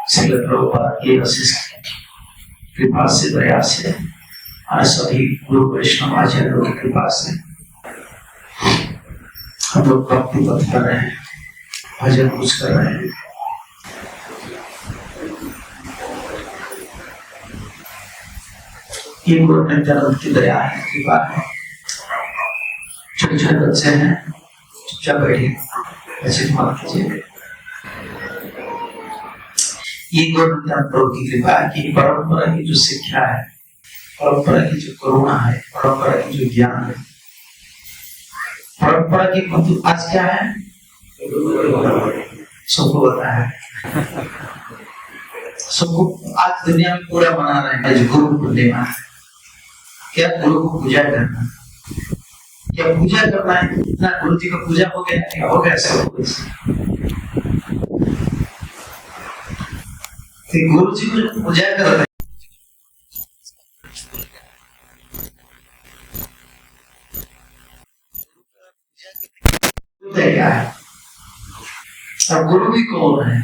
श्रील प्रभुपाद की वशिष्ठ कृपा से दया से और सभी गुरु वैष्णव आचार्यों की कृपा से हम लोग भक्ति पथ कर रहे हैं, भजन कुछ कर रहे हैं। ये गुरु नित्यानंद की दया है, कृपा है। छोटे छोटे बच्चे हैं, चुपचाप बैठिए, ऐसे मत कीजिए। ये गुरु नित्यानंद प्रभु की कृपा है कि परंपरा की जो शिक्षा है, परंपरा की जो करुणा है, परंपरा की जो ज्ञान है, परंपरा की मतलब आज क्या है सबको पता है। सबको आज दुनिया में पूरा मना रहे हैं गुरु पूर्णिमा है। क्या गुरु को पूजा करना, क्या पूजा करना है ना? गुरु जी का पूजा हो गया, क्या हो गया सब कुछ? गुरु जी को पूजा कर रहे हैं, क्या है? अब गुरु भी कौन है?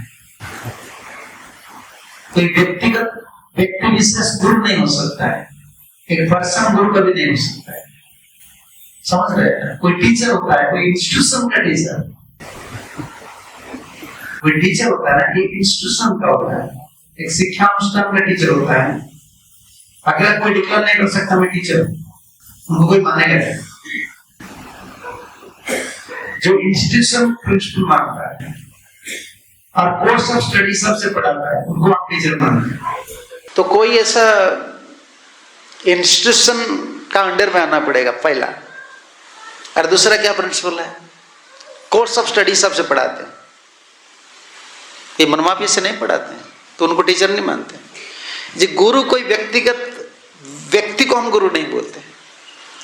कोई व्यक्तिगत व्यक्ति विशेष गुरु नहीं हो सकता है, एक पर्सन गुरु कभी नहीं हो सकता है। समझ रहे हैं? कोई टीचर होता है, कोई इंस्टीट्यूशन का टीचर, कोई टीचर होता है ना, एक इंस्टीट्यूशन का होता है, एक शिक्षा अनुष्ठान का टीचर होता है। अगला कोई डिक्लेयर नहीं कर सकता मैं टीचर हूं, उनको कोई मानेगा नहीं। जो इंस्टीट्यूशन प्रिंसिपल मानता है और कोर्स ऑफ स्टडी सबसे पढ़ाता है, उनको आप टीचर मानते हैं। तो कोई ऐसा इंस्टीट्यूशन का अंडर में आना पड़ेगा पहला, और दूसरा क्या प्रिंसिपल है? कोर्स ऑफ स्टडी सबसे पढ़ाते हैं। ये मनमाफी से नहीं पढ़ाते हैं तो उनको टीचर नहीं मानते। जी गुरु कोई व्यक्तिगत व्यक्ति को हम गुरु नहीं बोलते।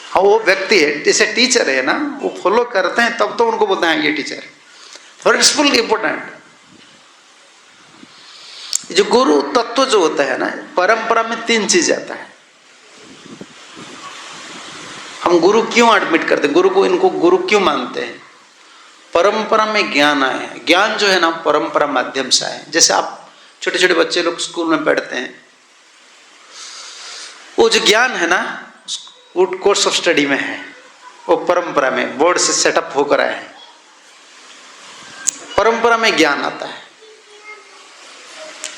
हाँ वो व्यक्ति है, जैसे टीचर है ना, वो फॉलो करते हैं तब तो उनको बोलते हैं ये टीचर है। Principle important. जो गुरु तत्व जो होता है ना, परंपरा में 3 चीज आता है। हम गुरु क्यों एडमिट करते हैं, गुरु को, इनको गुरु क्यों मानते हैं? परंपरा में ज्ञान आए, ज्ञान जो है ना परंपरा माध्यम से आए। जैसे आप छोटे छोटे बच्चे लोग स्कूल में पढ़ते हैं, वो जो ज्ञान है ना वो कोर्स ऑफ स्टडी में है, वो परंपरा में बोर्ड से सेटअप होकर आए हैं। परंपरा में ज्ञान आता है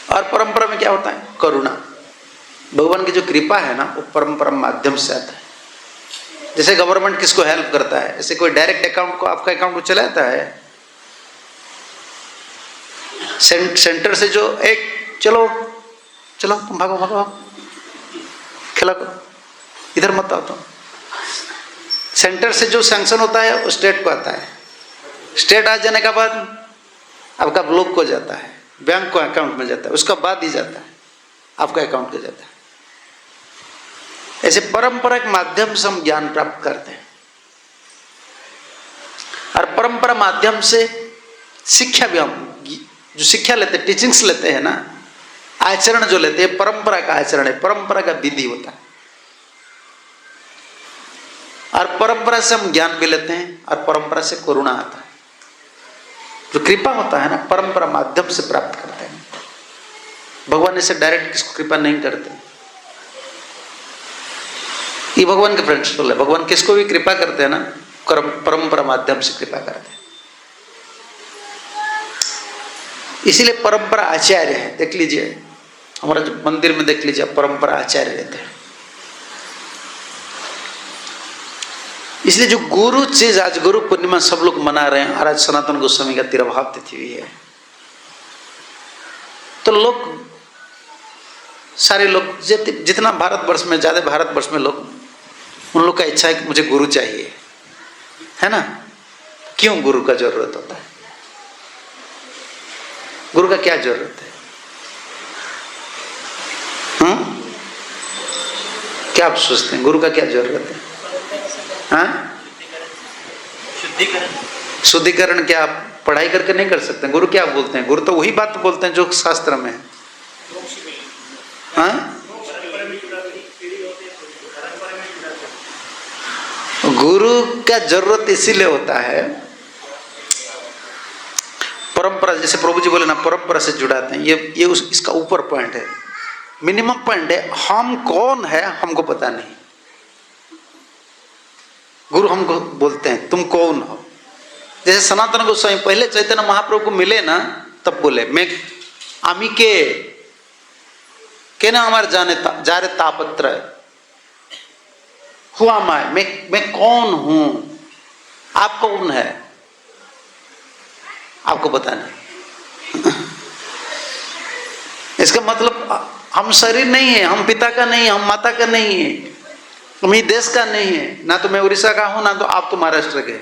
और परंपरा में क्या होता है? करुणा। भगवान की जो कृपा है ना वो परंपरा माध्यम से आता है। जैसे गवर्नमेंट किसको हेल्प करता है, ऐसे कोई डायरेक्ट अकाउंट को, आपका अकाउंट को चलाता है। सेंटर से जो एक चलो चलो तुम भागो भागो खेला करो, इधर मत आओ तुम। सेंटर से जो सैंक्शन होता है वो स्टेट को आता है। स्टेट आ जाने के बाद आपका ब्लॉक को जाता है, बैंक को अकाउंट में जाता है, उसका बाद ही जाता है आपका अकाउंट को जाता है। ऐसे परंपरा के माध्यम से हम ज्ञान प्राप्त करते हैं और परंपरा माध्यम से शिक्षा भी, हम जो शिक्षा लेते हैं, टीचिंग्स लेते हैं ना, आचरण जो लेते हैं, परंपरा का आचरण है, परंपरा का विधि होता है। और परंपरा से हम ज्ञान भी लेते हैं और परंपरा से करुणा आता है। जो कृपा होता है ना परंपरा माध्यम से प्राप्त करते हैं। भगवान ऐसे डायरेक्ट किसको कृपा नहीं करते। ये भगवान का प्रिंसिपल है। भगवान किसको भी कृपा करते हैं ना परंपरा माध्यम से कृपा करते हैं। इसीलिए परंपरा आचार्य है। देख लीजिए हमारा जो मंदिर में देख लीजिए परंपरा आचार्य रहते हैं। इसलिए जो गुरु चीज, आज गुरु पूर्णिमा सब लोग मना रहे हैं और आज सनातन गोस्वामी का तिरुभाव तिथि हुई है, तो लोग सारे लोग जितना भारतवर्ष में, ज्यादा भारतवर्ष में लोग, उन लोग का इच्छा है कि मुझे गुरु चाहिए, है ना। क्यों गुरु का जरूरत होता है? गुरु का क्या जरूरत है? क्या आप सोचते हैं गुरु का क्या जरूरत है? हाँ, शुद्धिकरण क्या आप पढ़ाई करके नहीं कर सकते? गुरु क्या बोलते हैं? गुरु तो वही बात बोलते हैं जो शास्त्र में है। हाँ, गुरु का जरूरत इसीलिए होता है, परंपरा, जैसे प्रभु जी बोले ना, परंपरा से जुड़ाते हैं, ये इसका ऊपर पॉइंट है, मिनिमम पॉइंट है। हम कौन है हमको पता नहीं। गुरु हमको बोलते हैं तुम कौन हो। जैसे सनातन गोस्वामी पहले चैतन्य महाप्रभु को मिले ना, तब बोले मैं आमी के ना हमारे जा रे तापत्र हुआ मैं कौन हूं, आप कौन है आपको पता नहीं। इसका मतलब हम शरीर नहीं है, हम पिता का नहीं है, हम माता का नहीं है, हम ही देश का नहीं है, ना तो मैं उड़ीसा का हूं, ना तो आप तो महाराष्ट्र के।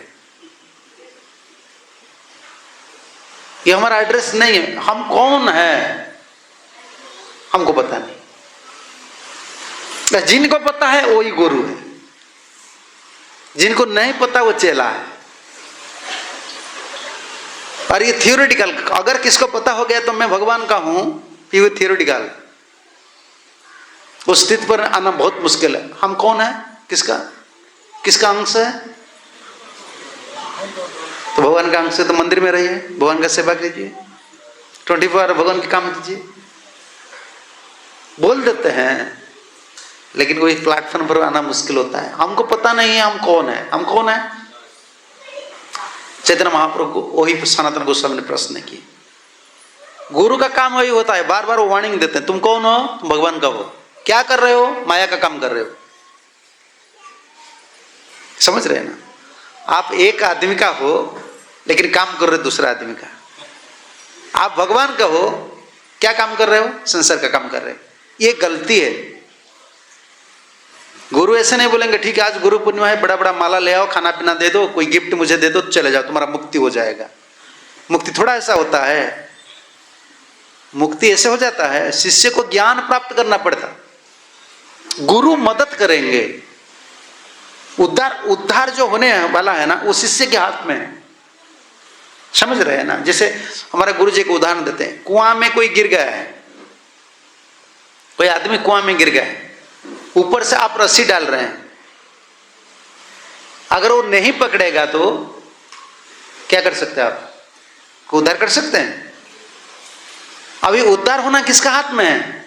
ये हमारा एड्रेस नहीं है। हम कौन है हमको पता नहीं। जिनको पता है वही गुरु है, जिनको नहीं पता वो चेला है। और ये थियोरिटिकल, अगर किसको पता हो गया तो मैं भगवान का हूं, फिर वो थियोरिटिकल, उस स्थिति पर आना बहुत मुश्किल है। हम कौन है, किसका अंश है? तो भगवान का अंश है तो मंदिर में रहिए, भगवान का सेवा कीजिए, 24 आवर भगवान के काम कीजिए। बोल देते हैं लेकिन वही प्लेटफॉर्म पर आना मुश्किल होता है। हमको पता नहीं है हम कौन है। हम कौन है? चैतन्य महाप्रभु को वही सनातन गोस्वामी ने प्रश्न किए। गुरु का काम वही होता है, बार बार वो वार्निंग देते हैं, तुम कौन हो? तुम भगवान का हो। क्या कर रहे हो? माया का काम कर रहे हो। समझ रहे हैं ना? आप एक आदमी का हो लेकिन काम कर रहे हो दूसरा आदमी का। आप भगवान का हो, क्या काम कर रहे हो? संसार का काम कर रहे हो। ये गलती है। गुरु ऐसे नहीं बोलेंगे ठीक है आज गुरु पूर्णिमा है, बड़ा बड़ा माला ले आओ, खाना पीना दे दो, कोई गिफ्ट मुझे दे दो, चले जाओ, तुम्हारा मुक्ति हो जाएगा। मुक्ति थोड़ा ऐसा होता है। मुक्ति ऐसे हो जाता है, शिष्य को ज्ञान प्राप्त करना पड़ता, गुरु मदद करेंगे। उद्धार जो होने वाला है ना वो शिष्य के हाथ में है। समझ रहे हैं ना? जैसे हमारे गुरु जी को उदाहरण देते हैं, कुआं में कोई गिर गया है, कोई आदमी कुआं में गिर गया है, ऊपर से आप रस्सी डाल रहे हैं, अगर वो नहीं पकड़ेगा तो क्या कर सकते हैं? आप उद्धार कर सकते हैं? अभी उद्धार होना किसका हाथ में है?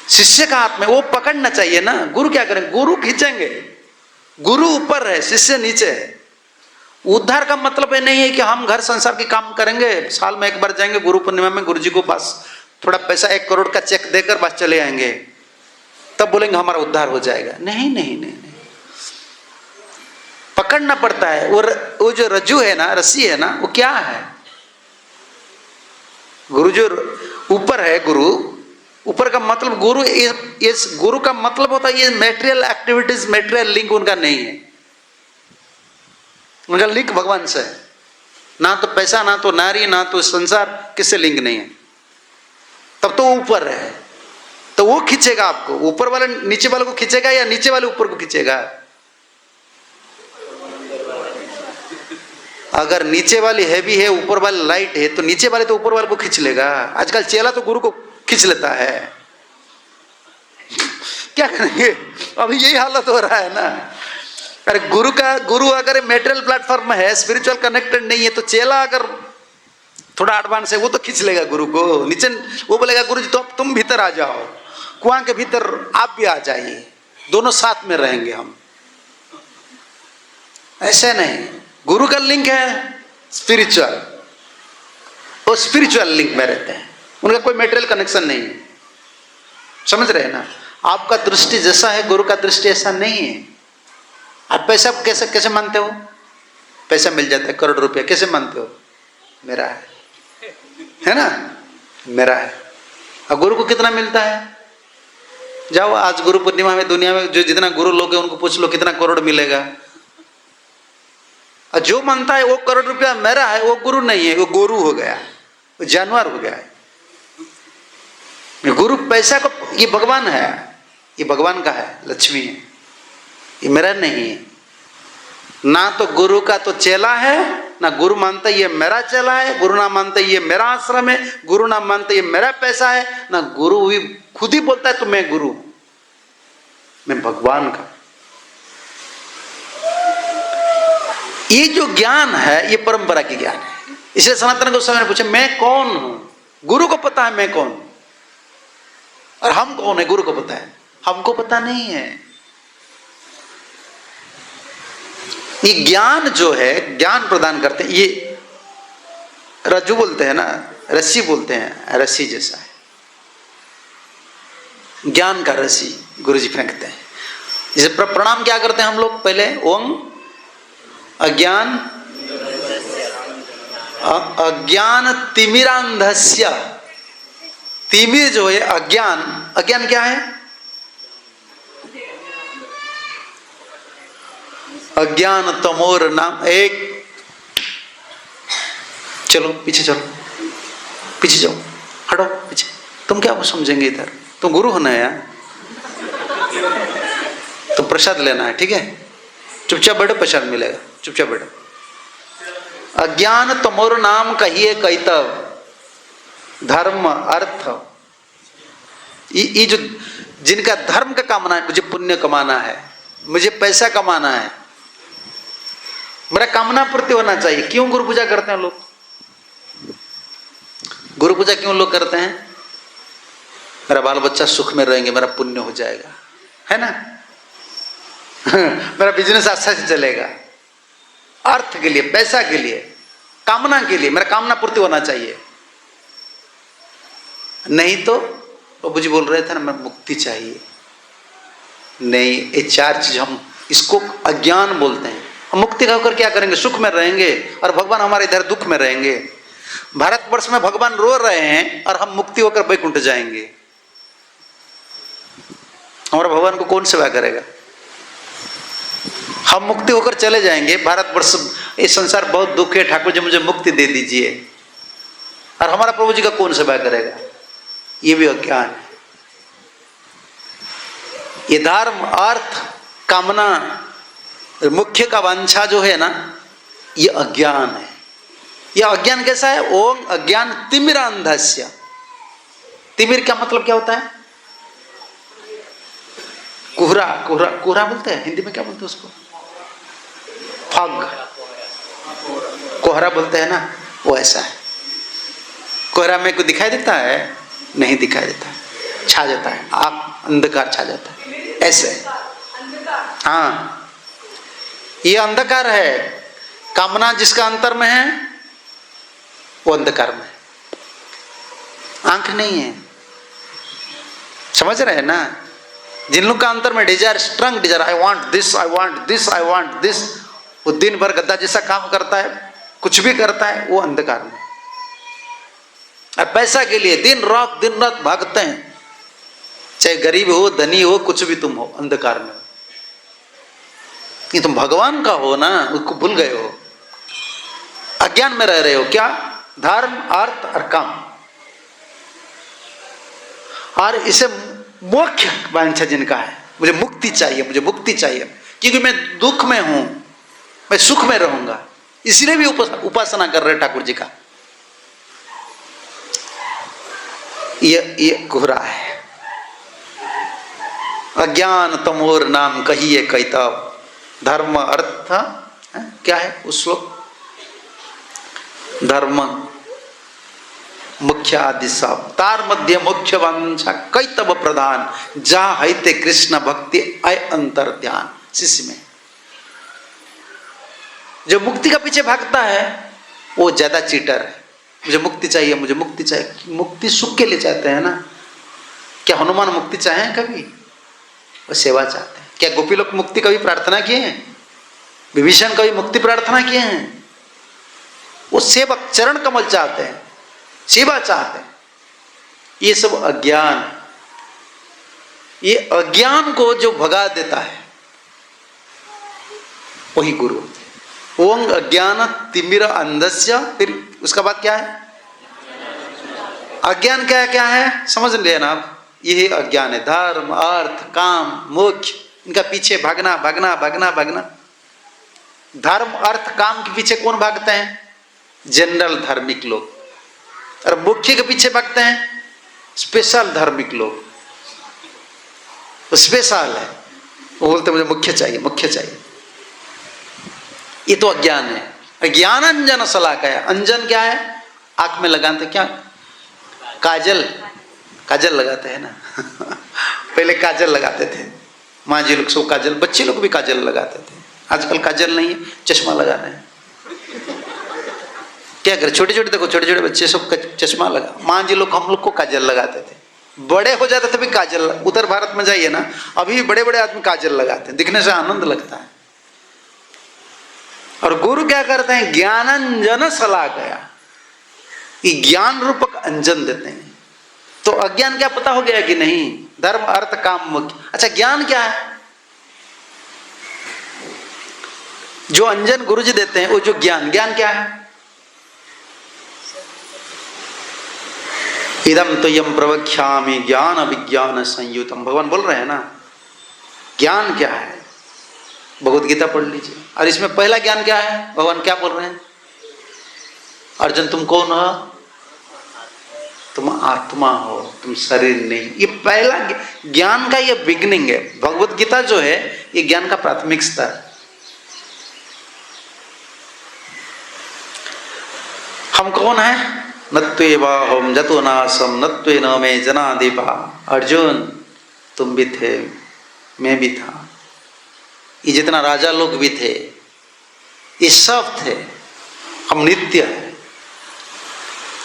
शिष्य का हाथ में। वो पकड़ना चाहिए ना। गुरु क्या करेंगे? गुरु खींचेंगे। गुरु ऊपर है, शिष्य नीचे है। उद्धार का मतलब ये नहीं है कि हम घर संसार के काम करेंगे, साल में एक बार जाएंगे गुरु पूर्णिमा में गुरु जी को पास थोड़ा पैसा 1 करोड़ का चेक देकर बस चले आएंगे, तब बोलेंगे हमारा उद्धार हो जाएगा। नहीं नहीं नहीं नहीं, पकड़ना पड़ता है। वो जो रज्जू है ना, रस्सी है ना, वो क्या है? गुरु जो ऊपर है, गुरु ऊपर का मतलब गुरु, ये गुरु का मतलब होता है ये मेटेरियल एक्टिविटीज, मेटेरियल लिंक उनका नहीं है। उनका लिंक भगवान से है। ना तो पैसा, ना तो नारी, ना तो संसार, किससे लिंक नहीं है। तब तो ऊपर है, तो वो खींचेगा आपको। ऊपर वाले नीचे वाले को खींचेगा या नीचे वाले ऊपर को खींचेगा? अगर नीचे वाली हैवी है, ऊपर वाली लाइट है, तो नीचे वाले तो ऊपर वाले को खींच लेगा। आजकल चेला तो गुरु को खींच लेता है। क्या करेंगे? अभी यही हालत हो रहा है ना। अरे गुरु अगर मेटेरियल प्लेटफॉर्म है, स्पिरिचुअल कनेक्टेड नहीं है, तो चेला अगर थोड़ा एडवांस है वो तो खींच लेगा गुरु को नीचे। वो बोलेगा गुरु जी तो तुम भीतर आ जाओ, कुआं के भीतर आप भी आ जाइए, दोनों साथ में रहेंगे हम। ऐसे नहीं। गुरु का लिंक है स्पिरिचुअल, वो स्पिरिचुअल लिंक में रहते हैं, उनका कोई मेटेरियल कनेक्शन नहीं है। समझ रहे हैं ना? आपका दृष्टि जैसा है, गुरु का दृष्टि ऐसा नहीं है। आप पैसा कैसे मानते हो? पैसा मिल जाता है, करोड़ रुपया, कैसे मानते हो? मेरा है ना, मेरा है। और गुरु को कितना मिलता है? जाओ आज गुरु पूर्णिमा में दुनिया में जो जितना गुरु लोग हैं उनको पूछ लो कितना करोड़ मिलेगा। और जो मानता है वो करोड़ रुपया मेरा है, वो गुरु नहीं है, वो गुरु हो गया, वो जानवर हो गया है। गुरु पैसा को, ये भगवान है, ये भगवान का है, लक्ष्मी है, ये मेरा नहीं है। ना तो गुरु का तो चेला है, ना गुरु मानता ये मेरा चेला है, गुरु ना मानता ये मेरा आश्रम है, गुरु ना मानता ये मेरा पैसा है, ना गुरु भी खुद ही बोलता है तो मैं गुरु, मैं भगवान का। ये जो ज्ञान है ये परंपरा की ज्ञान है, इसलिए सनातन गोस्वामी ने पूछा मैं कौन हूं? गुरु को पता है मैं कौन हूं, और हम कौन है गुरु को पता है, हमको पता नहीं है। ये ज्ञान जो है, ज्ञान प्रदान करते हैं, ये रज्जू बोलते हैं ना, रस्सी बोलते हैं, रस्सी जैसा है ज्ञान का रस्सी गुरु जी फेंकते हैं। जैसे प्रणाम क्या करते हैं हम लोग, पहले ओम अज्ञान अज्ञान तिमिरांधस्य, तिमिर जो है अज्ञान, अज्ञान क्या है? अज्ञान तमोर नाम, एक चलो पीछे चलो, पीछे जाओ, हटो पीछे, तुम क्या समझेंगे इधर, तुम गुरु होना है यार, तुम प्रसाद लेना है, ठीक है, चुपचाप बैठो, प्रसाद मिलेगा, चुपचाप बैठो। अज्ञान तमोर नाम कहिए कैतव, धर्म अर्थ, ये जो जिनका धर्म का कामना है, मुझे पुण्य कमाना है, मुझे पैसा कमाना है, मेरा कामना पूर्ति होना चाहिए। क्यों गुरु पूजा करते हैं लोग? गुरु पूजा क्यों लोग करते हैं? मेरा बाल बच्चा सुख में रहेंगे, मेरा पुण्य हो जाएगा, है ना मेरा बिजनेस अच्छा से चलेगा, अर्थ के लिए, पैसा के लिए, कामना के लिए, मेरा कामना पूर्ति होना चाहिए। नहीं तो प्रभु जी बोल रहे थे ना, मैं मुक्ति चाहिए। नहीं, ये चार चीज हम इसको अज्ञान बोलते हैं। हम मुक्ति होकर क्या करेंगे? सुख में रहेंगे, और भगवान हमारे इधर दुख में रहेंगे। भारतवर्ष में भगवान रो रहे हैं और हम मुक्ति होकर वैकुंठ जाएंगे। हमारा भगवान को कौन सेवा करेगा? हम मुक्ति होकर चले जाएंगे, भारतवर्ष, ये संसार बहुत दुख है, ठाकुर जी मुझे मुक्ति दे दीजिए, और हमारा प्रभु जी का कौन सेवा करेगा? ये भी अज्ञान है। ये धर्म अर्थ कामना मुख्य का वांछा जो है ना, ये अज्ञान है। यह अज्ञान कैसा है? ओम अज्ञान तिमिरांधस्य। तिमिर का मतलब क्या होता है? कोहरा, कोहरा, कोहरा बोलते हैं हिंदी में, क्या बोलते हैं उसको? फग, कोहरा बोलते हैं ना, वो ऐसा है। कोहरा में को दिखाई देता है? नहीं दिखाई देता, छा जाता है, आप अंधकार छा जाता है, ऐसे। हाँ, ये अंधकार है। कामना जिसका अंतर में है वो अंधकार में, आंख नहीं है। समझ रहे हैं ना? जिन लोग का अंतर में desire, strong desire, I want this, I want this, I want this, वो दिन भर गद्दा जैसा काम करता है, कुछ भी करता है, वो अंधकार में। और पैसा के लिए दिन रात भागते हैं, चाहे गरीब हो धनी हो, कुछ भी तुम हो, अंधकार में। ये तुम भगवान का हो ना, उसको भूल गए हो, अज्ञान में रह रहे हो। क्या? धर्म अर्थ और काम। और इसे मोक्ष वांछा जिनका है, मुझे मुक्ति चाहिए, मुझे मुक्ति चाहिए, क्योंकि मैं दुख में हूं, मैं सुख में रहूंगा, इसलिए भी उपासना कर रहे ठाकुर जी का। ये कोहरा है। अज्ञान तमोर नाम कहिए कैतव, धर्म अर्थ क्या है उस श्लोक? धर्म मुख्य आदि सब, तार मध्य मुख्य वंशा कैतव प्रधान, जा हैते कृष्ण भक्ति अय अंतर ध्यान। शिष्य में जो मुक्ति का पीछे भागता है वो ज्यादा चीटर है। मुझे मुक्ति चाहिए, मुझे मुक्ति चाहिए। मुक्ति सुख के लिए चाहते हैं ना? क्या हनुमान मुक्ति चाहे कभी? वो सेवा चाहते हैं। क्या गोपी लोग मुक्ति कभी प्रार्थना किए हैं? विभीषण कभी मुक्ति प्रार्थना किए हैं? वो सेवक चरण कमल चाहते हैं, सेवा चाहते हैं। ये सब अज्ञान, ये अज्ञान को जो भगा देता है वही गुरु। ओम अज्ञान तिमिर अंधस्य, फिर उसका बाद क्या है? अज्ञान क्या है? क्या है समझ लेना आप। यही अज्ञान है। धर्म अर्थ काम मोक्ष, इनका पीछे भागना भागना भागना भागना। धर्म अर्थ काम के पीछे कौन भागते हैं? जनरल धार्मिक लोग। और मोक्ष के पीछे भागते हैं स्पेशल धार्मिक लोग। स्पेशल है, वो बोलते मुझे मुख्य चाहिए, मुख्य चाहिए। ये तो अज्ञान है। ज्ञानांजन शलाकया, अंजन क्या है? आंख में लगाते क्या? काजल, काजल लगाते हैं ना पहले काजल लगाते थे माँ जी लोग, सब काजल, बच्चे लोग भी काजल लगाते थे। आजकल काजल नहीं है, चश्मा लगा रहे हैं। क्या करें, छोटे छोटे देखो, छोटे छोटे बच्चे सब चश्मा लगा। माँ जी लोग हम लोग को काजल लगाते थे, बड़े हो जाते थे भी काजल। उत्तर भारत में जाइए ना, अभी भी बड़े बड़े आदमी काजल लगाते हैं, दिखने से आनंद लगता है। और गुरु क्या करते हैं? ज्ञानांजन शलाकया, ये ज्ञान रूपक अंजन देते हैं। तो अज्ञान क्या पता हो गया कि नहीं? धर्म अर्थ काम मोक्ष। अच्छा, ज्ञान क्या है? जो अंजन गुरुजी देते हैं वो जो ज्ञान, ज्ञान क्या है? इदम तो यम प्रवक्ष्यामि ज्ञान विज्ञान संयुतम, भगवान बोल रहे हैं ना। ज्ञान क्या है? भगवत गीता पढ़ लीजिए। और इसमें पहला ज्ञान क्या है? भगवान क्या बोल रहे हैं? अर्जुन तुम कौन हो? तुम आत्मा हो, तुम शरीर नहीं। ये पहला ज्ञान का ये बिगनिंग है। भगवत गीता जो है ये ज्ञान का प्राथमिक स्तर। हम कौन है? नत्वेवाहम जतो नासम नत्वे न मे जनादिपा। अर्जुन तुम भी थे, मैं भी था, ये जितना राजा लोग भी थे, ये सब थे। हम नित्य है,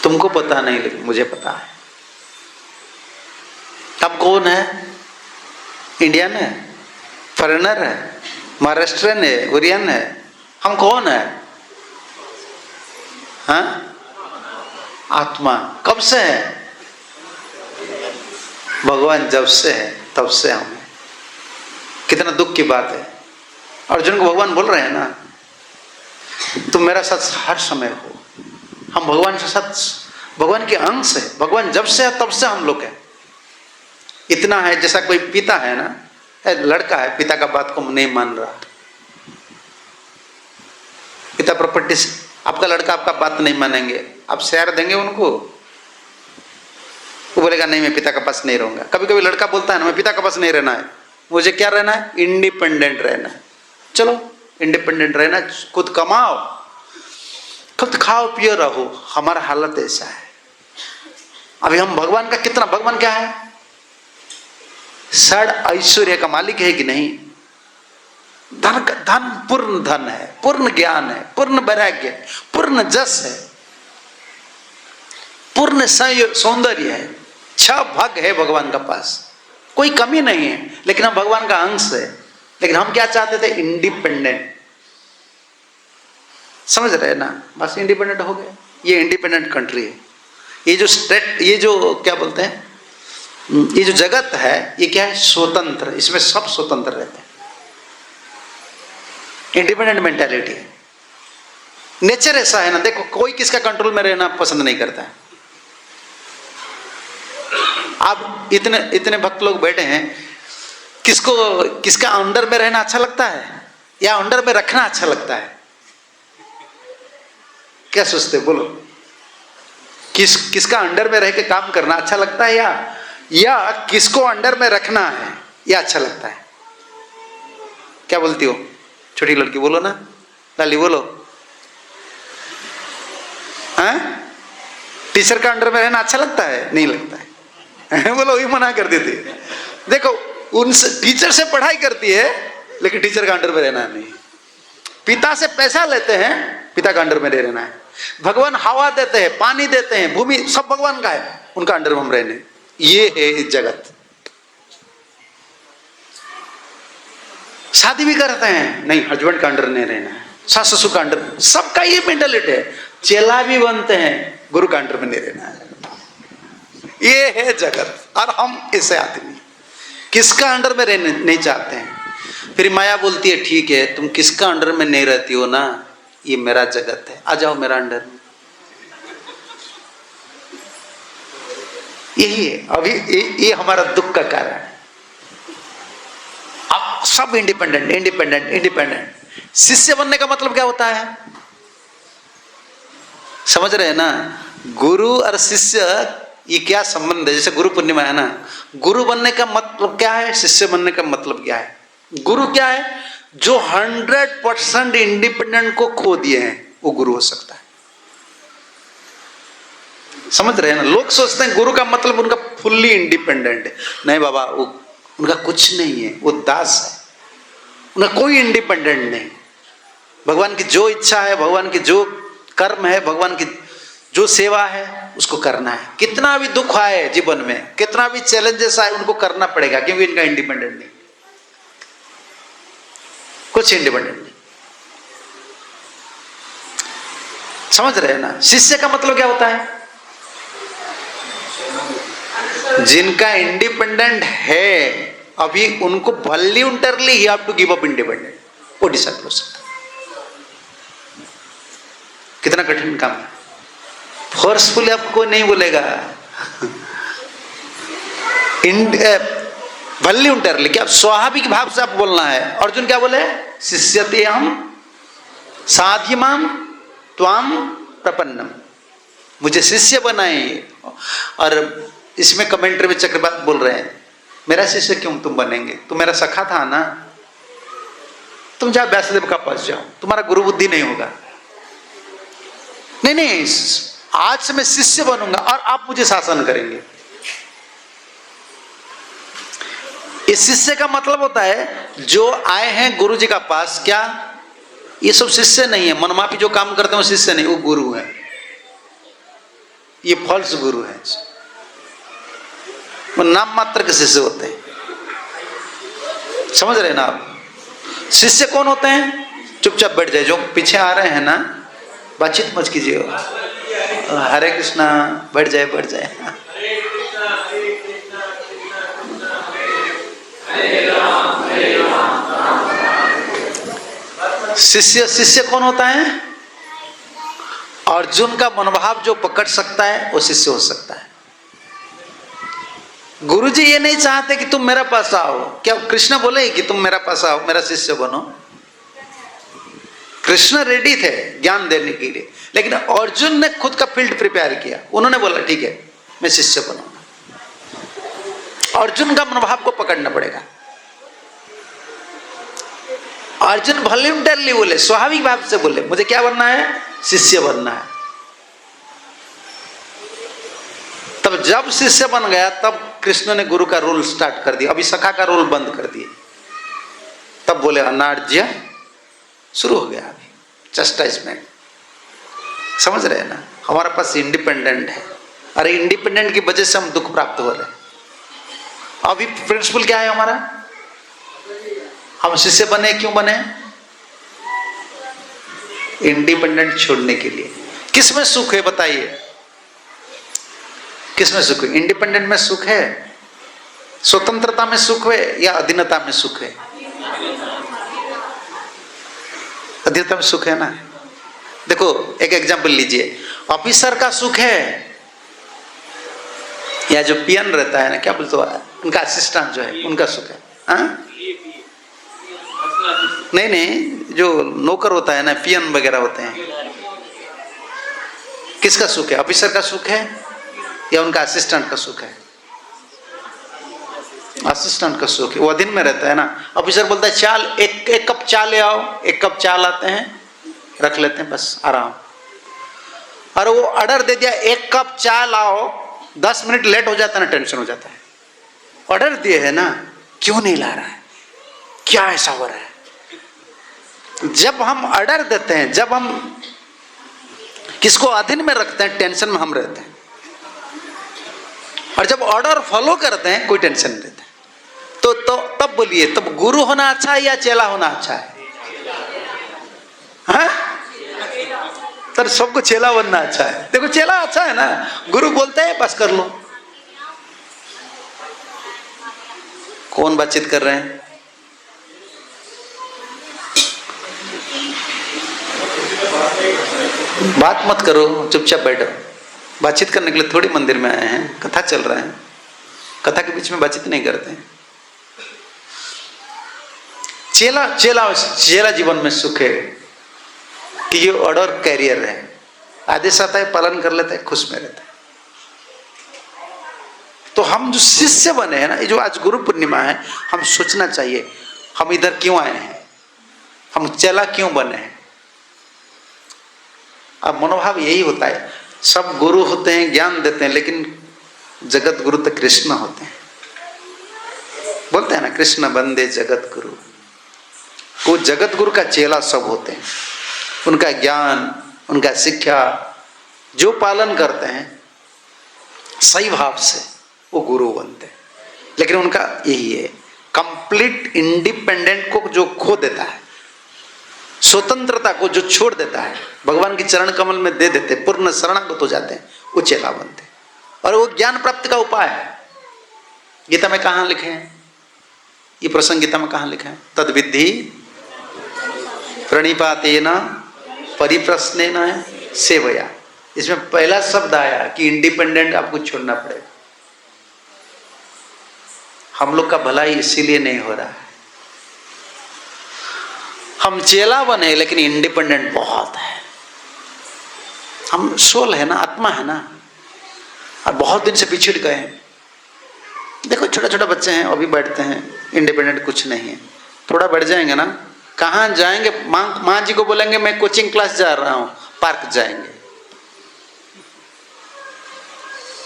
तुमको पता नहीं लेकिन मुझे पता है। अब कौन है? इंडियन है, फॉरेनर है, महाराष्ट्रियन है, ओरियन है, हम कौन है? हाँ? आत्मा। कब से है? भगवान जब से है तब से हम है। कितना दुख की बात है। अर्जुन को भगवान बोल रहे हैं ना, तुम मेरा साथ हर समय हो। हम भगवान के साथ, भगवान के अंश है। भगवान जब से है तब से हम लोग हैं। इतना है जैसा कोई पिता है ना, लड़का है, पिता का बात को नहीं मान रहा, पिता प्रॉपर्टी से, आपका लड़का आपका बात नहीं मानेंगे, आप शेयर देंगे उनको? वो बोलेगा नहीं मैं पिता के पास नहीं रहूंगा। कभी कभी लड़का बोलता है ना मैं पिता के पास नहीं रहना है, मुझे क्या रहना है? इंडिपेंडेंट रहना है। चलो इंडिपेंडेंट रहना, खुद कमाओ, खुद खाओ पियो रहो। हमारा हालत ऐसा है। अभी हम भगवान का कितना, भगवान क्या है? षड ऐश्वर्य का मालिक है कि नहीं? धन, धन पूर्ण धन है, पूर्ण ज्ञान है, पूर्ण वैराग्य, पूर्ण जस है, पूर्ण सौंदर्य है, 6 भाग है भगवान का पास, कोई कमी नहीं है। लेकिन हम भगवान का अंश है। लेकिन हम क्या चाहते थे? इंडिपेंडेंट। समझ रहे हैं ना? बस इंडिपेंडेंट हो गए। ये इंडिपेंडेंट कंट्री है। ये जो स्टेट, ये जो क्या बोलते हैं, ये जो जगत है ये क्या है? स्वतंत्र। इसमें सब स्वतंत्र रहते हैं। इंडिपेंडेंट मेंटालिटी है। नेचर ऐसा है ना। देखो कोई किसका कंट्रोल में रहना पसंद नहीं करता है। अब इतने भक्त लोग बैठे हैं, किसको किसका अंडर में रहना अच्छा लगता है या अंडर में रखना अच्छा लगता है? क्या सोचते बोलो? किसका अंडर में रह के काम करना अच्छा लगता है या किसको अंडर में रखना है या अच्छा लगता है? क्या बोलती हो? छोटी लड़की बोलो ना, लाली बोलो। हाँ? टीचर का अंडर में रहना अच्छा लगता है? नहीं लगता है बोलो, ये मना कर देती है। देखो उनसे, टीचर से पढ़ाई करती है लेकिन टीचर का अंडर में रहना नहीं। पिता से पैसा लेते हैं, पिता का अंडर में नहीं रहना है। भगवान हवा देते हैं, पानी देते हैं, भूमि सब भगवान का है, उनका अंडर में हम रहने। ये है जगत। शादी भी करते हैं, नहीं हस्बैंड का अंडर नहीं रहना है, सास ससुर का अंडर, सबका ये मेंटालिटी है। चेला भी बनते हैं, गुरु का अंडर में नहीं रहना है। ये है जगत। और हम ऐसे आदमी किसका अंडर में रहने नहीं चाहते हैं। फिर माया बोलती है ठीक है तुम किसका अंडर में नहीं रहती हो ना, ये मेरा जगत है, आ जाओ मेरा अंडर में। यही है अभी ये हमारा दुख का कारण है। अब सब इंडिपेंडेंट इंडिपेंडेंट इंडिपेंडेंट। शिष्य बनने का मतलब क्या होता है? समझ रहे हैं ना? गुरु और शिष्य ये क्या संबंध है? जैसे गुरु पूर्णिमा है ना, गुरु बनने का मतलब क्या है, शिष्य बनने का मतलब क्या है? गुरु क्या है? जो 100% इंडिपेंडेंट को खो दिए हैं वो गुरु हो सकता है। समझ रहे हैं ना? लोग सोचते हैं गुरु का मतलब उनका फुल्ली इंडिपेंडेंट है। नहीं बाबा, वो उनका कुछ नहीं है, वो दास है, उनका कोई इंडिपेंडेंट नहीं। भगवान की जो इच्छा है, भगवान की जो कर्म है, भगवान की जो सेवा है उसको करना है। कितना भी दुख आए जीवन में, कितना भी चैलेंजेस आए, उनको करना पड़ेगा, क्योंकि इनका इंडिपेंडेंट नहीं, कुछ इंडिपेंडेंट नहीं। समझ रहे हैं ना? शिष्य का मतलब क्या होता है? जिनका इंडिपेंडेंट है, अभी उनको वॉलंटरली ही have to give up independent, वो डिसाइड हो सकता है। कितना कठिन काम है। फोर्सफुली आपको नहीं बोलेगा, वॉलंटरली, क्या स्वाभाविक भाव से आप बोलना है। अर्जुन क्या बोले? शिष्यते हम साध्यमाम त्वाम प्रपन्नम, मुझे शिष्य बनाए। और इसमें कमेंट्री में चक्रवर्ती बोल रहे हैं, मेरा शिष्य क्यों तुम बनेंगे? तुम मेरा सखा था ना, तुम जाओ व्यासदेव का पास जाओ, तुम्हारा गुरु बुद्धि नहीं होगा। नहीं, आज से मैं शिष्य बनूंगा और आप मुझे शासन करेंगे। इस शिष्य का मतलब होता है जो आए हैं गुरु जी का पास, क्या ये सब शिष्य नहीं है, मनमाफी जो काम करते हैं वो शिष्य नहीं, वो गुरु है। ये फॉल्स गुरु है, वो नाम मात्र के शिष्य होते हैं। समझ रहे हैं ना आप? शिष्य कौन होते हैं? चुपचाप बैठ जाए, जो पीछे आ रहे हैं ना, बातचीत मत कीजिए। हरे कृष्णा, बैठ जाए, बैठ जाए। शिष्य कौन होता है? अर्जुन का मनोभाव जो पकड़ सकता है वो शिष्य हो सकता है। गुरुजी ये नहीं चाहते कि तुम मेरे पास आओ। क्या कृष्ण बोले कि तुम मेरे पास आओ, मेरा शिष्य बनो? कृष्ण रेडी थे ज्ञान देने के लिए, लेकिन अर्जुन ने खुद का फील्ड प्रिपेयर किया। उन्होंने बोला ठीक है, मैं शिष्य बनूंगा। अर्जुन का मनोभाव को पकड़ना पड़ेगा। अर्जुन वॉलंटरली बोले, स्वाभाविक भाव से बोले, मुझे क्या बनना है? शिष्य बनना है। तब जब शिष्य बन गया, तब कृष्ण ने गुरु का रोल स्टार्ट कर दिया, अभी सखा का रोल बंद कर दिया। तब बोले अनार्य शुरू हो गया, अभी चस्टाइजमेंट। समझ रहे हैं ना? हमारे पास इंडिपेंडेंट है, अरे इंडिपेंडेंट की वजह से हम दुख प्राप्त हो रहे हैं। अभी प्रिंसिपल क्या है हमारा? हम शिष्य बने, क्यों बने? इंडिपेंडेंट छोड़ने के लिए। किस में सुख है बताइए? किस में सुख है? इंडिपेंडेंट में सुख है? स्वतंत्रता में सुख है या अधीनता में सुख है? अधीनता में सुख है ना। देखो एक एग्जांपल लीजिए, ऑफिसर का सुख है या जो पियन रहता है ना, क्या बोलते हो, उनका असिस्टेंट जो है, उनका सुख है? हाँ? नहीं, जो नौकर होता है ना, पियन वगैरह होते हैं, किसका सुख है? ऑफिसर का सुख है या उनका असिस्टेंट का सुख है? असिस्टेंट का सुख है, वो अधीन में रहता है ना। ऑफिसर बोलता है चाल, एक कप चाय ले आओ, एक कप चाय लाते हैं, रख लेते हैं, बस आराम। और वो ऑर्डर दे दिया, एक कप चाय लाओ, 10 मिनट लेट हो जाता है ना, टेंशन हो जाता है। ऑर्डर दिए है ना, क्यों नहीं ला रहा है, क्या ऐसा हो रहा है? जब हम ऑर्डर देते हैं, जब हम किसको अधीन में रखते हैं, टेंशन में हम रहते हैं। और जब ऑर्डर फॉलो करते हैं, कोई टेंशन नहीं रहता। तो तब बोलिए, तब गुरु होना अच्छा है या चेला होना अच्छा है? हाँ? तब सबको चेला बनना अच्छा है। देखो चेला अच्छा है ना, गुरु बोलते हैं बस कर लो। कौन बातचीत कर रहे हैं? बात मत करो, चुपचाप बैठो। बातचीत करने के लिए थोड़ी मंदिर में आए हैं, कथा चल रहा है, कथा के बीच में बातचीत नहीं करते हैं। चेला जीवन में सुख है कि ये ऑर्डर कैरियर है, आदेश आता है, पालन कर लेता है, खुश में रहता है। तो हम जो शिष्य बने हैं ना, ये जो आज गुरु पूर्णिमा है, हम सोचना चाहिए हम इधर क्यों आए हैं, हम चेला क्यों बने हैं। अब मनोभाव यही होता है, सब गुरु होते हैं, ज्ञान देते हैं, लेकिन जगत गुरु तो कृष्ण होते हैं। बोलते हैं ना, कृष्ण बंदे जगत गुरु। वो जगत गुरु का चेला सब होते हैं, उनका ज्ञान, उनका शिक्षा जो पालन करते हैं सही भाव से, वो गुरु बनते हैं। लेकिन उनका यही है, कंप्लीट इंडिपेंडेंट को जो खो देता है, स्वतंत्रता को जो छोड़ देता है, भगवान की चरण कमल में दे देते, पूर्ण शरणागत हो जाते हैं, वो चेला बनते हैं। और वो ज्ञान प्राप्ति का उपाय है। गीता में कहाँ लिखे हैं ये प्रसंग? गीता में कहाँ लिखा है? तद विद्धि प्रणिपातेन परिप्रश्नेन सेवया। इसमें पहला शब्द आया कि इंडिपेंडेंट आपको छोड़ना पड़ेगा। हम लोग का भलाई इसीलिए नहीं हो रहा है, हम चेला बने लेकिन इंडिपेंडेंट बहुत है। हम सोल है ना, आत्मा है ना, और बहुत दिन से पिछड़ गए हैं। देखो छोटा छोटा बच्चे हैं, अभी बैठते हैं, इंडिपेंडेंट कुछ नहीं है। थोड़ा बढ़ जाएंगे ना, कहाँ जाएंगे? माँ जी को बोलेंगे मैं कोचिंग क्लास जा रहा हूँ, पार्क जाएंगे।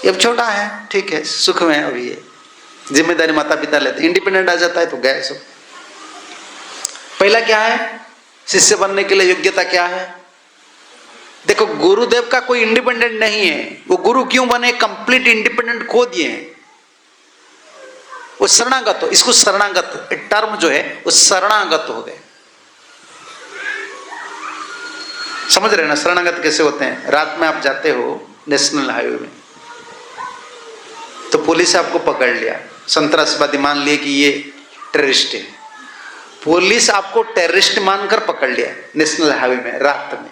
ये अब छोटा है, ठीक है, सुख में है, अभी ये जिम्मेदारी माता पिता लेते। इंडिपेंडेंट आ जाता है तो गए सब। पहला क्या है? शिष्य बनने के लिए योग्यता क्या है? देखो गुरुदेव का कोई इंडिपेंडेंट नहीं है। वो गुरु क्यों बने? कंप्लीट इंडिपेंडेंट खो दिए हैं। वो शरणागत हो, इसको शरणागत टर्म जो है वो शरणागत हो गए। समझ रहे ना शरणागत कैसे होते हैं? रात में आप जाते हो नेशनल हाईवे में, तो पुलिस आपको पकड़ लिया, संतरासवादी मान लिए कि ये टेररिस्ट है। पुलिस आपको टेररिस्ट मानकर पकड़ लिया नेशनल हाईवे में रात में,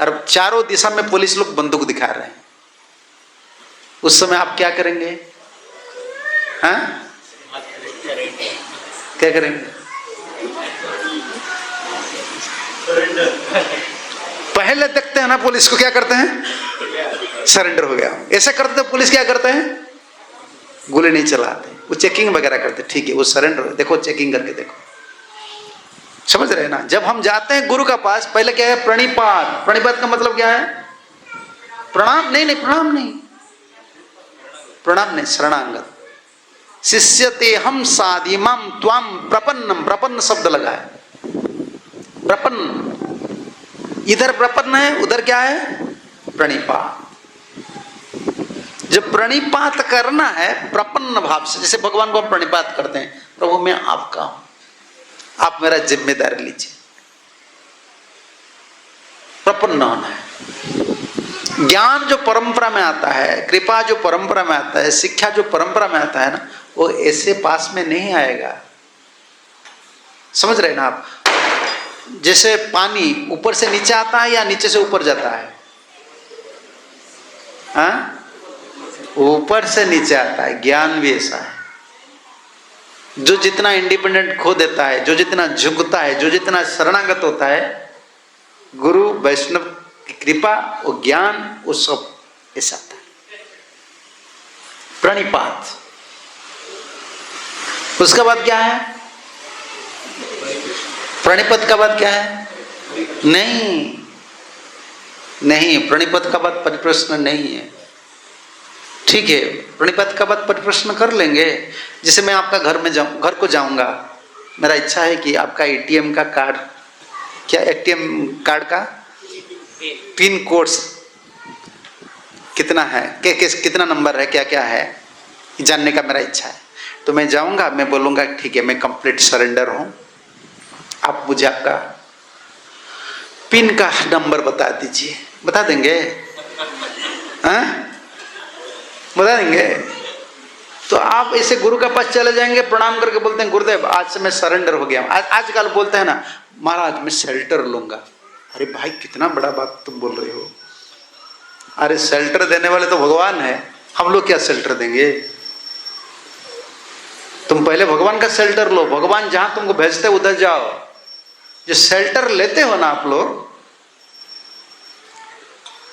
और चारों दिशा में पुलिस लोग बंदूक दिखा रहे हैं। उस समय आप क्या करेंगे? हाँ, क्या करेंगे? पहले देखते हैं ना पुलिस को, क्या करते हैं? सरेंडर हो गया। ऐसे करते तो पुलिस क्या करते हैं? गोली नहीं चलाते, वो चेकिंग वगैरह करते। ठीक है, वो सरेंडर, देखो चेकिंग करके देखो। समझ रहे हैं ना? जब हम जाते हैं गुरु का पास, पहले क्या है? प्रणिपात। प्रणिपात का मतलब क्या है? प्रणाम नहीं, प्रणाम नहीं, प्रणाम नहीं, शरणागत। शिष्यते हम साधिमाम त्वाम प्रपन्नम। प्रपन्न शब्द लगा है, प्रपन्न। इधर प्रपन्न है, उधर क्या है? प्रणिपात। जब प्रणिपात करना है प्रपन्न भाव से, जैसे भगवान को हम प्रणिपात करते हैं, प्रभु मैं आपका हूं, आप मेरा जिम्मेदारी लीजिए। प्रपन्न होना है। ज्ञान जो परंपरा में आता है, कृपा जो परंपरा में आता है, शिक्षा जो परंपरा में आता है ना, वो ऐसे पास में नहीं आएगा। समझ रहे ना आप? जैसे पानी ऊपर से नीचे आता है या नीचे से ऊपर जाता है? हाँ, ऊपर से नीचे आता है। ज्ञान भी ऐसा है, जो जितना इंडिपेंडेंट खो देता है, जो जितना झुकता है, जो जितना शरणागत होता है, गुरु वैष्णव की कृपा, वो ज्ञान, वो सब ऐसा आता है। प्रणिपात। उसका बाद क्या है? प्रणिपत का बाद क्या है? नहीं नहीं, प्रणिपत का बाद परिप्रश्न नहीं है। ठीक है, प्रणिपत का बाद परिप्रश्न कर लेंगे। जैसे मैं आपका घर को जाऊंगा, मेरा इच्छा है कि आपका एटीएम का कार्ड, क्या एटीएम कार्ड का पिन कोड कितना है, कितना नंबर है, क्या क्या है, जानने का मेरा इच्छा है। तो मैं जाऊंगा, मैं बोलूंगा ठीक है मैं कंप्लीट सरेंडर हूं, आप मुझे आपका पिन का नंबर बता दीजिए। बता देंगे? हाँ, बता देंगे। तो आप ऐसे गुरु के पास चले जाएंगे, प्रणाम करके बोलते हैं गुरुदेव आज से मैं सरेंडर हो गया। आजकल बोलते हैं ना महाराज मैं शेल्टर लूंगा। अरे भाई कितना बड़ा बात तुम बोल रहे हो। अरे शेल्टर देने वाले तो भगवान है, हम लोग क्या शेल्टर देंगे? तुम पहले भगवान का शेल्टर लो, भगवान जहां तुमको भेजते उधर जाओ। जो शेल्टर लेते हो ना आप लोग,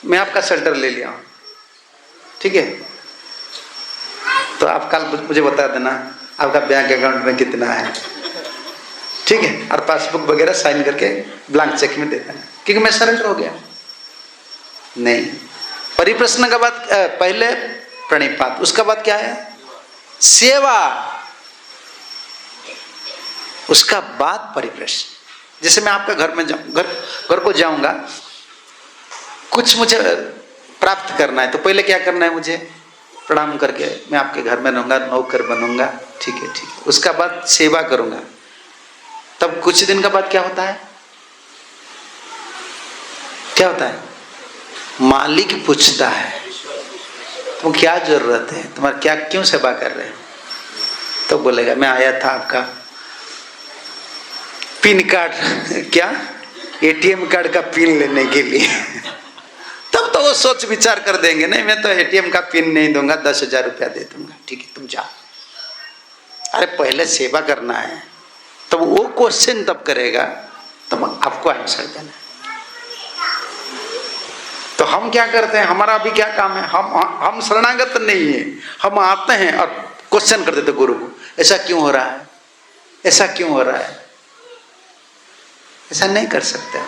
मैं आपका शेल्टर ले लिया हूं, ठीक है? तो आप कल मुझे बता देना आपका बैंक अकाउंट में कितना है, ठीक है? और पासबुक वगैरह साइन करके ब्लैंक चेक में दे देना, क्योंकि मैं सरेंडर हो गया। नहीं। परिप्रश्न का बाद पहले प्रणिपात, उसका बाद क्या है? सेवा, उसका बाद परिप्रश्न। जैसे मैं आपका घर में जाऊँ, घर को जाऊंगा, कुछ मुझे प्राप्त करना है तो पहले क्या करना है? मुझे प्रणाम करके मैं आपके घर में रहूंगा, नौकर बनूंगा, ठीक है ठीक है। उसका बाद सेवा करूंगा। तब कुछ दिन का बाद क्या होता है? क्या होता है? मालिक पूछता है तुम क्या जरूरत है, तुम्हारा क्या, क्यों सेवा कर रहे हो? तो बोलेगा मैं आया था आपका पिन कार्ड, क्या एटीएम कार्ड का पिन लेने के लिए। तब तो वो सोच विचार कर देंगे, नहीं मैं तो एटीएम का पिन नहीं दूंगा, 10,000 रुपया दे दूंगा, ठीक है तुम जाओ। अरे पहले सेवा करना है, तब वो क्वेश्चन तब करेगा, तब आपको आंसर देना है। तो हम क्या करते हैं? हमारा अभी क्या काम है? हम शरणागत नहीं है, हम आते हैं और क्वेश्चन कर देते गुरु को, ऐसा क्यों हो रहा है, ऐसा क्यों हो रहा है? ऐसा नहीं कर सकते।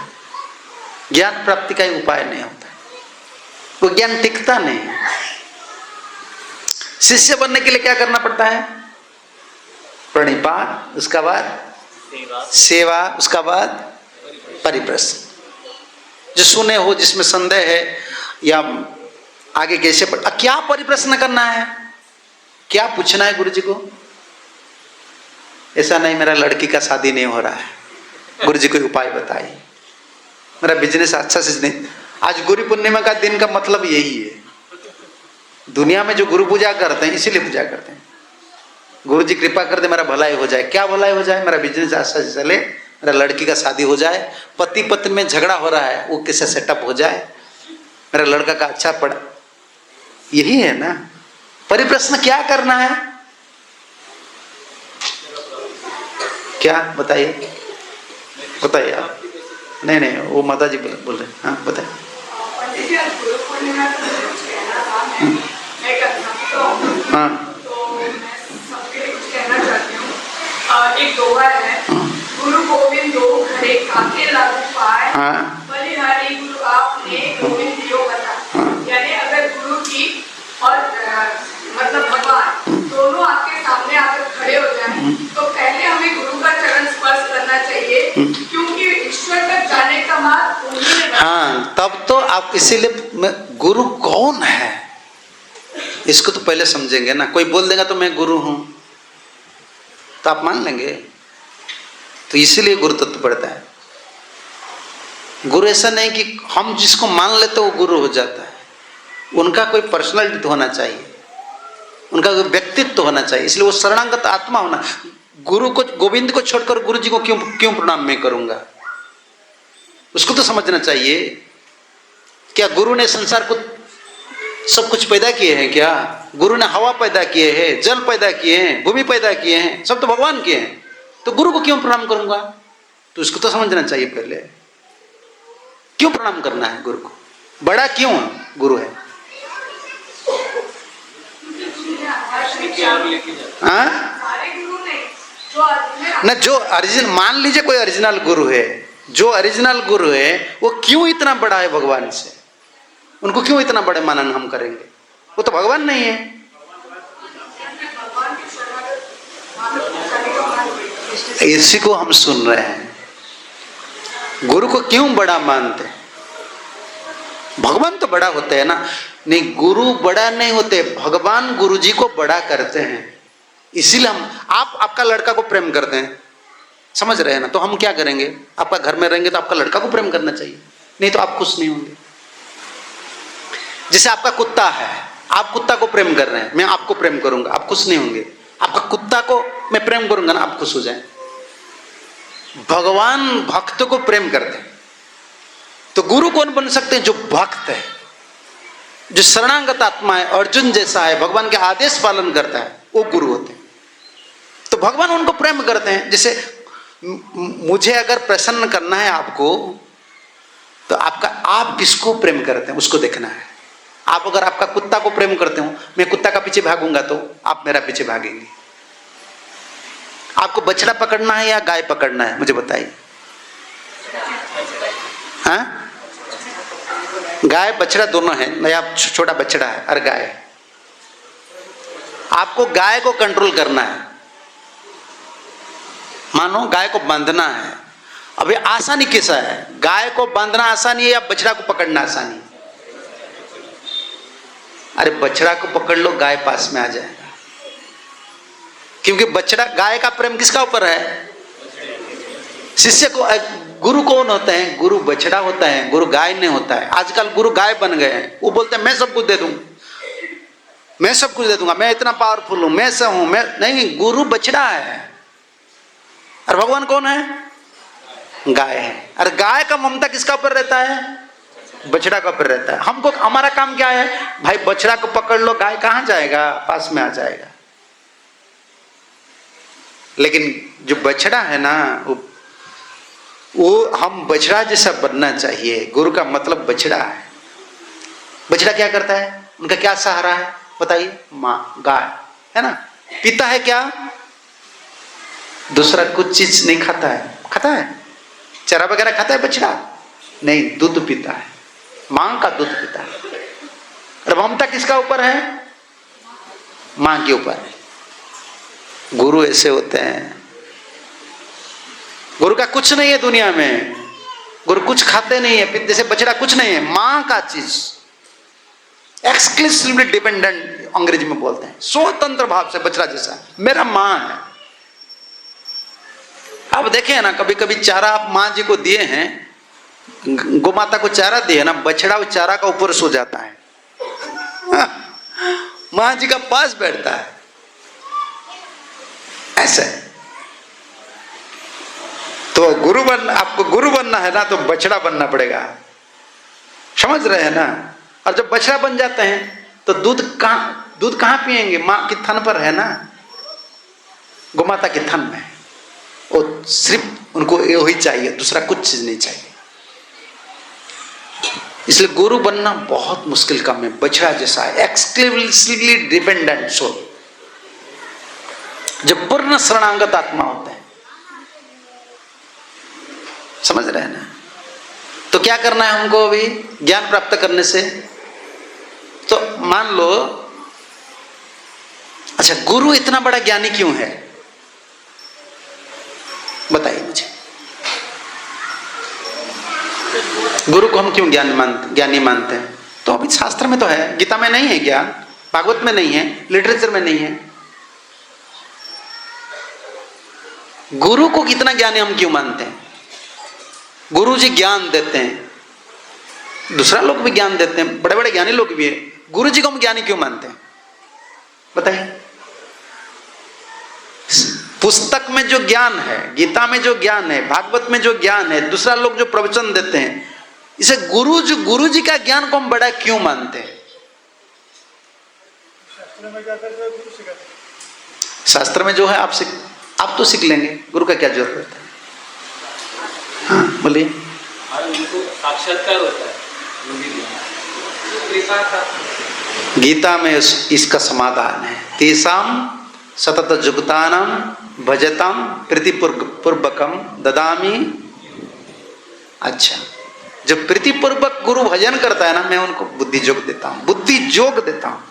ज्ञान प्राप्ति का ही उपाय नहीं होता, वो ज्ञान टिकता नहीं। शिष्य बनने के लिए क्या करना पड़ता है? प्रणिपात, उसका बाद सेवा, उसका बाद परिप्रश्न। जो सुने हो, जिसमें संदेह है या आगे कैसे क्या परिप्रश्न करना है, क्या पूछना है गुरु जी को? ऐसा नहीं मेरा लड़की का शादी नहीं हो रहा है, गुरु जी कोई उपाय बताइए, मेरा बिजनेस अच्छा से नहीं। आज गुरु पूर्णिमा का दिन का मतलब यही है। दुनिया में जो गुरु पूजा करते हैं इसीलिए पूजा करते हैं, गुरु जी कृपा कर दे मेरा भलाई हो जाए। क्या भलाई हो जाए? मेरा बिजनेस अच्छा से चले, मेरा लड़की का शादी हो जाए, पति पत्नी में झगड़ा हो रहा है वो कैसे सेटअप हो जाए, मेरा लड़का का अच्छा पढ़ा, यही है ना परिप्रश्न। क्या करना है? क्या बताइए, बताइए आप। नहीं वो माता जी बोल रहे हैं, हाँ बताइए। हाँ एक दोहा है, गुरु गोविंद दो घरे काके लागू पाए, बलिहारी गुरु आपने गोविंद दियो बता। यानी अगर गुरु की और मतलब भगवान दोनों आपके सामने आकर खड़े हो जाएं, तो पहले हमें गुरु का चरण स्पर्श करना चाहिए, क्योंकि ईश्वर तक जाने का मार्ग उन्हीं ने। हाँ, तब तो आप इसीलिए गुरु कौन है इसको तो पहले समझेंगे ना। कोई बोल देगा तो मैं गुरु हूं तो आप मान लेंगे? तो इसीलिए गुरु तत्व पढ़ता है। गुरु ऐसा नहीं कि हम जिसको मान लेते वो गुरु हो जाता है, उनका कोई पर्सनालिटी होना चाहिए, उनका कोई व्यक्तित्व होना चाहिए। इसलिए वो शरणागत आत्मा होना। गुरु को, गोविंद को छोड़कर गुरु जी को क्यों प्रणाम मैं करूंगा? उसको तो समझना चाहिए। क्या गुरु ने संसार को सब कुछ पैदा किए हैं? क्या गुरु ने हवा पैदा किए हैं, जल पैदा किए हैं, भूमि पैदा किए हैं, सब तो भगवान किए हैं। तो गुरु को क्यों प्रणाम करूंगा? तो इसको तो समझना चाहिए पहले। क्यों प्रणाम करना है गुरु को? बड़ा क्यों गुरु है? न जो ओरिजिनल, मान लीजिए कोई ओरिजिनल गुरु है, जो ओरिजिनल गुरु है वो क्यों इतना बड़ा है भगवान से? उनको क्यों इतना बड़े मानन हम करेंगे? वो तो भगवान नहीं है। इसी को हम सुन रहे हैं। गुरु को क्यों बड़ा मानते हैं? भगवान तो बड़ा होते हैं ना। नहीं, गुरु बड़ा नहीं होते, भगवान गुरु जी को बड़ा करते हैं। इसीलिए हम, आप आपका लड़का को प्रेम करते हैं, समझ रहे हैं ना? तो हम क्या करेंगे? आपका घर में रहेंगे तो आपका लड़का को प्रेम करना चाहिए, नहीं तो आप खुश नहीं होंगे। जैसे आपका कुत्ता है, आप कुत्ता को प्रेम कर रहे हैं, मैं आपको प्रेम करूंगा, आप खुश नहीं होंगे। आपका कुत्ता को मैं प्रेम करूंगा ना, आप खुश हो जाएं। भगवान भक्त को प्रेम करते हैं। तो गुरु कौन बन सकते हैं? जो भक्त है, जो शरणागत आत्मा है, अर्जुन जैसा है, भगवान के आदेश पालन करता है, वो गुरु होते हैं। तो भगवान उनको प्रेम करते हैं। जैसे मुझे अगर प्रसन्न करना है आपको, तो आप किसको प्रेम करते हैं उसको देखना है। आप अगर आपका कुत्ता को प्रेम करते हो, मैं कुत्ता का पीछे भागूंगा तो आप मेरा पीछे भागेंगे। आपको बछड़ा पकड़ना है या गाय पकड़ना है, मुझे बताइए। हाँ, गाय बछड़ा दोनों है, नया छोटा बछड़ा है और गाय है। आपको गाय को कंट्रोल करना है। मानो गाय को बांधना है। अब ये आसानी कैसा है? गाय को बांधना आसानी है या बछड़ा को पकड़ना आसानी है? अरे बछड़ा को पकड़ लो, गाय पास में आ जाएगा। क्योंकि बछड़ा, गाय का प्रेम किसका ऊपर है? शिष्य को। गुरु कौन होते हैं? गुरु बछड़ा होता है, गुरु गाय नहीं होता है। आजकल गुरु गाय बन गए हैं। वो बोलते हैं मैं सब कुछ दे दूंगा, मैं सब कुछ दे दूंगा, मैं इतना पावरफुल हूं, मैं सब हूं, मैं नहीं। गुरु बछड़ा है और भगवान कौन है? गाय है। और गाय का ममता किसका ऊपर रहता है? बछड़ा का ऊपर रहता है। हमको, हमारा काम क्या है? भाई बछड़ा को पकड़ लो, गाय कहां जाएगा? पास में आ जाएगा। लेकिन जो बछड़ा है ना, वो हम बछड़ा जैसा बनना चाहिए। गुरु का मतलब बछड़ा है। बछड़ा क्या करता है? उनका क्या सहारा है बताइए? माँ, गाय है ना। पीता है क्या? दूसरा कुछ चीज नहीं खाता है। खाता है चारा वगैरह खाता है बछड़ा? नहीं, दूध पीता है, मां का दूध पीता है। और ममता किसका ऊपर है? मां के ऊपर है। गुरु ऐसे होते हैं। गुरु का कुछ नहीं है दुनिया में। गुरु कुछ खाते नहीं है, जैसे बछड़ा कुछ नहीं है। मां का चीज, एक्सक्लूसिवली डिपेंडेंट अंग्रेजी में बोलते हैं, स्वतंत्र भाव से बछड़ा जैसा मेरा मां है। अब देखे ना, कभी कभी चारा आप मां जी को दिए हैं, गोमाता को चारा दिए ना, बछड़ा उस चारा का ऊपर सो जाता है, मां जी का पास बैठता है। ऐसा है। तो गुरु बनना, आपको गुरु बनना है ना, तो बछड़ा बनना पड़ेगा। समझ रहे हैं ना। और जब बछड़ा बन जाते हैं तो दूध कहां पिएंगे? मां के थन पर है ना, गोमाता के थन में। वो सिर्फ उनको यही चाहिए, दूसरा कुछ चीज नहीं चाहिए। इसलिए गुरु बनना बहुत मुश्किल काम है। बछड़ा जैसा है, एक्सक्लूसिवली डिपेंडेंट सोल, जो पूर्ण शरणागत आत्मा होते हैं। समझ रहे हैं ना। तो क्या करना है हमको अभी ज्ञान प्राप्त करने से? तो मान लो, अच्छा गुरु इतना बड़ा ज्ञानी क्यों है? बताइए मुझे। गुरु को हम क्यों ज्ञानी मानते हैं? तो अभी शास्त्र में तो है, गीता में नहीं है ज्ञान, भागवत में नहीं है, लिटरेचर में नहीं है। गुरु को कितना ज्ञानी हम क्यों मानते हैं? गुरु जी ज्ञान देते हैं, दूसरा लोग भी ज्ञान देते हैं, बड़े बड़े ज्ञानी लोग भी है। गुरु जी को हम ज्ञानी क्यों मानते हैं? बताइए। पुस्तक में जो ज्ञान है, गीता में जो ज्ञान है, भागवत में जो ज्ञान है, दूसरा लोग जो प्रवचन देते हैं, इसे गुरु जी का ज्ञान को हम बड़ा क्यों मानते हैं? शास्त्र में जो है आप तो सीख लेंगे, गुरु का क्या जरूरत है? हाँ बोलिए। साक्षात्कार होता है गीता में इसका समाधान है। तेसाम सतत जुगतानाम भजताम प्रीतिपूर्वकम ददामी। अच्छा, जब प्रीतिपूर्वक गुरु भजन करता है ना, मैं उनको बुद्धि जोग देता हूँ, बुद्धि जोग देता हूँ।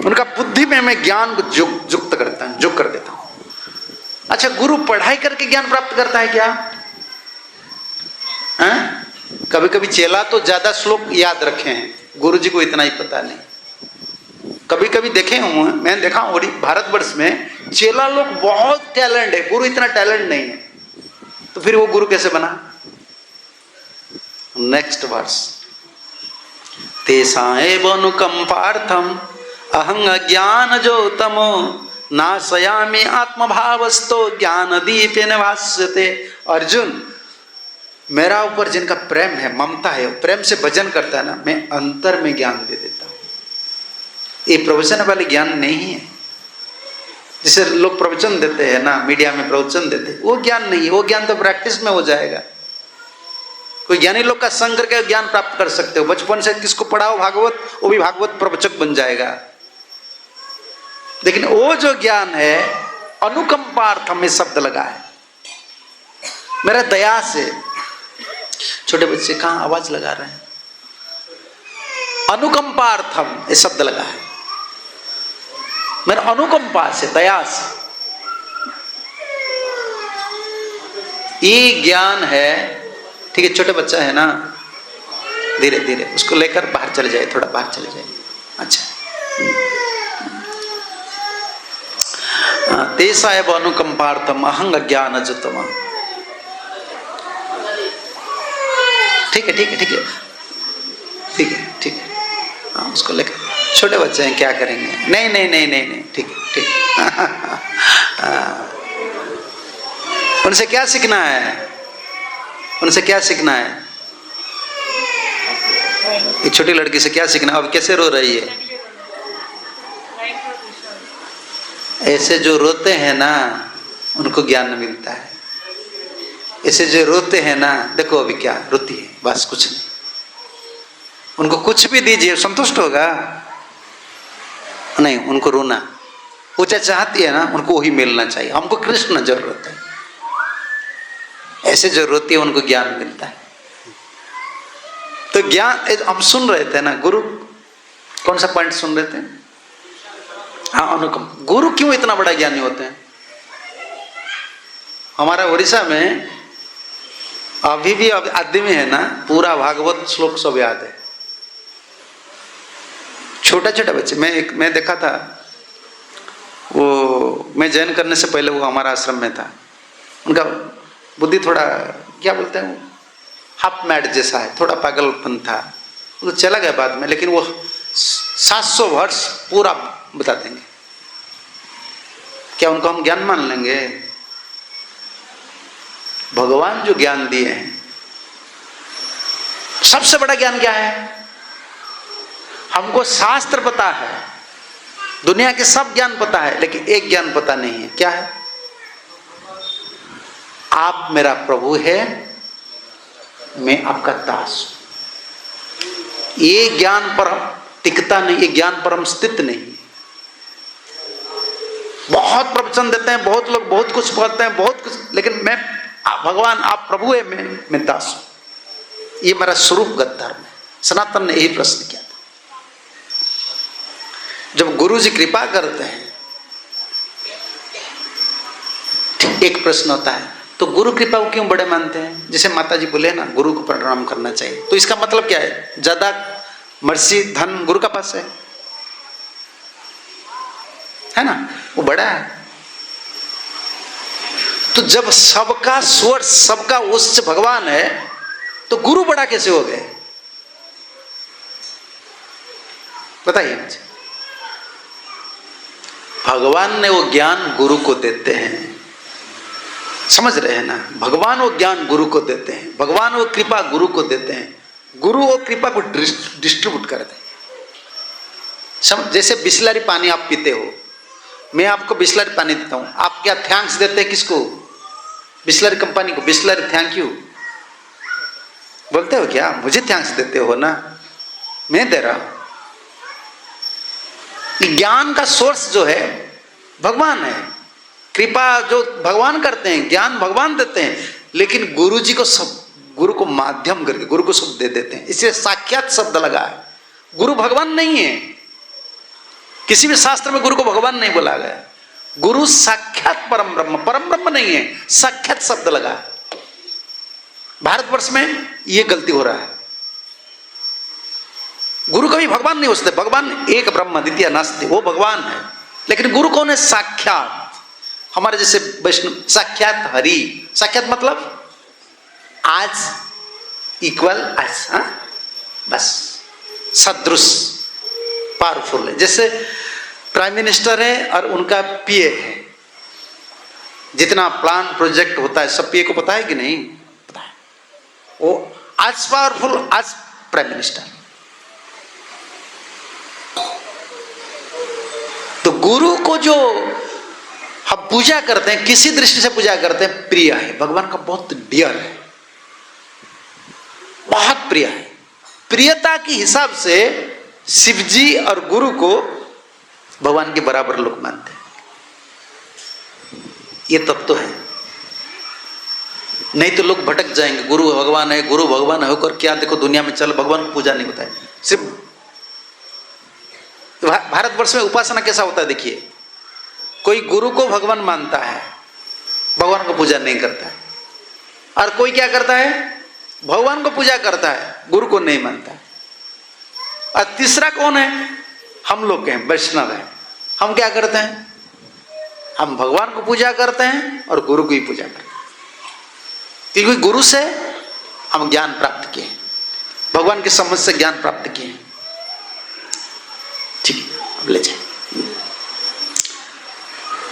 उनका बुद्धि में मैं ज्ञान को युक्त करता हूँ, जोग कर देता हूँ। अच्छा, गुरु पढ़ाई करके ज्ञान प्राप्त करता है क्या? कभी कभी चेला तो ज्यादा श्लोक याद रखे हैं, गुरु जी को इतना ही पता नहीं। कभी कभी देखे हुए, मैंने देखा और भारतवर्ष में चेला लोग बहुत टैलेंट है, गुरु इतना टैलेंट नहीं है, तो फिर वो गुरु कैसे बना? नेक्स्ट वर्स, तेसाएव अनुकंपार्थम अहं अज्ञान जो तमो नाशयामि आत्मभावस्तो ज्ञान दीपेन भास्यते। अर्जुन, मेरा ऊपर जिनका प्रेम है, ममता है, प्रेम से भजन करता है ना, मैं अंतर में ज्ञान दे देता हूं। ये प्रवचन वाले ज्ञान नहीं है। जिसे लोग प्रवचन देते हैं ना, मीडिया में प्रवचन देते हैं, वो ज्ञान नहीं है। वो ज्ञान तो प्रैक्टिस में हो जाएगा। कोई ज्ञानी लोग का संग करके ज्ञान प्राप्त कर सकते हो। बचपन से किसको पढ़ाओ भागवत, वो भी भागवत प्रवचक बन जाएगा। लेकिन वो जो ज्ञान है, अनुकंपार्थम में शब्द लगा है, मेरा दया से। छोटे बच्चे कहाँ आवाज लगा रहे हैं? अनुकंपार्थम ये शब्द लगा है, मेरे अनुकंपा से, दया से। ये ज्ञान है, ठीक है, छोटे बच्चा है ना, धीरे धीरे उसको लेकर बाहर चले जाए, थोड़ा बाहर चले जाए। अच्छा, तेसा एव अनुकंपार्थम अहंग ज्ञान जुतम। ठीक है ठीक है ठीक है ठीक है ठीक है, हाँ उसको लेकर, छोटे बच्चे हैं क्या करेंगे, नहीं नहीं नहीं नहीं नहीं, ठीक है ठीक है। उनसे क्या सीखना है, उनसे क्या सीखना है, ये छोटी लड़की से क्या सीखना। अब कैसे रो रही है, ऐसे जो रोते हैं ना उनको ज्ञान मिलता है। ऐसे जो रोते हैं ना, देखो अभी क्या रोती है, बस कुछ नहीं, उनको कुछ भी दीजिए संतुष्ट होगा नहीं, उनको रोना, वो चाहती है ना, उनको वही मिलना चाहिए। हमको कृष्ण जरूरत है, ऐसे जो रोती है उनको ज्ञान मिलता है। तो ज्ञान हम सुन रहे थे ना, गुरु कौन सा पॉइंट सुन रहे थे, हाँ अनुकंप। गुरु क्यों इतना बड़ा ज्ञानी होते हैं। हमारा उड़ीसा में अभी भी आदमी है ना, पूरा भागवत श्लोक सब याद है, छोटा छोटा बच्चे। मैं देखा था, वो मैं जॉइन करने से पहले वो हमारा आश्रम में था, उनका बुद्धि थोड़ा क्या बोलते हैं, वो हाफ मैड जैसा है, थोड़ा पागलपन था, वो तो चला गया बाद में, लेकिन वो 700 वर्ष पूरा बता देंगे। क्या उनको हम ज्ञान मान लेंगे। भगवान जो ज्ञान दिए हैं, सबसे बड़ा ज्ञान क्या है, हमको शास्त्र पता है, दुनिया के सब ज्ञान पता है, लेकिन एक ज्ञान पता नहीं है, क्या है, आप मेरा प्रभु है, मैं आपका दास हूं। ये ज्ञान पर टिकता नहीं, ये ज्ञान पर हम स्थित नहीं। बहुत प्रवचन देते हैं, बहुत लोग बहुत कुछ कहते हैं, बहुत कुछ, लेकिन मैं भगवान आप प्रभु है, मैं दास हूं, ये मेरा स्वरूपगत धर्म है। सनातन ने यही प्रश्न किया था। जब गुरु जी कृपा करते हैं, एक प्रश्न होता है, तो गुरु कृपा को क्यों बड़े मानते हैं। जैसे माता जी बोले ना, गुरु को प्रणाम करना चाहिए, तो इसका मतलब क्या है, ज्यादा मर्सी धन गुरु का पास है ना, वो बड़ा है। तो जब सबका सोर्स, सबका उच्च भगवान है, तो गुरु बड़ा कैसे हो गए, बताइए मुझे। भगवान ने वो ज्ञान गुरु को देते हैं, समझ रहे हैं ना, भगवान वो ज्ञान गुरु को देते हैं, भगवान वो कृपा गुरु को देते हैं, गुरु वो कृपा को डिस्ट्रीब्यूट करते हैं। जैसे बिस्लरी पानी आप पीते हो, मैं आपको बिस्लरी पानी देता हूं, आप क्या थैंक्स देते हैं किसको, बिस्लरी कंपनी को, बिस्लरी थैंक यू बोलते हो क्या, मुझे थैंक्स देते हो ना, मैं दे रहा हूं। ज्ञान का सोर्स जो है भगवान है, कृपा जो भगवान करते हैं, ज्ञान भगवान देते हैं, लेकिन गुरु जी को सब, गुरु को माध्यम करके गुरु को सब दे देते हैं। इसलिए साक्षात शब्द लगा है, गुरु भगवान नहीं है, किसी भी शास्त्र में गुरु को भगवान नहीं बोला गया। गुरु साक्षात परम ब्रह्म, परम ब्रह्म नहीं है, साक्षात शब्द लगा है। भारतवर्ष में यह गलती हो रहा है, गुरु कभी भगवान नहीं हो सकते। भगवान एक ब्रह्म द्वितीय नास्ति, वो भगवान है, लेकिन गुरु कौन है, साक्षात। हमारे जैसे वैष्णव साक्षात हरि, साक्षात मतलब आज इक्वल आज, बस सदृश, पावरफुल है। जैसे प्राइम मिनिस्टर है और उनका पीए है, जितना प्लान प्रोजेक्ट होता है सब पीए को पता है कि नहीं, पता है, वो आज पावरफुल, आज प्राइम मिनिस्टर। तो गुरु को जो हम पूजा करते हैं, किसी दृष्टि से पूजा करते हैं, प्रिय है, भगवान का बहुत डियर है, बहुत प्रिय है। प्रियता के हिसाब से शिव जी और गुरु को भगवान के बराबर लोग मानते हैं। ये तत्व है, नहीं तो लोग भटक जाएंगे। गुरु भगवान है, गुरु भगवान होकर क्या देखो दुनिया में चल, भगवान को पूजा नहीं होता है, सिर्फ भारतवर्ष में उपासना कैसा होता है देखिए, कोई गुरु को भगवान मानता है, भगवान को पूजा नहीं करता है, और कोई क्या करता है, भगवान को पूजा करता है, गुरु को नहीं मानता है। और तीसरा कौन है, हम लोग के हैं, वैष्णव है। हम क्या करते हैं, हम भगवान को पूजा करते हैं और गुरु को ही पूजा करते हैं, क्योंकि गुरु से हम ज्ञान प्राप्त किए हैं, भगवान के समझ से ज्ञान प्राप्त किए हैं। ठीक है, अब ले जाए,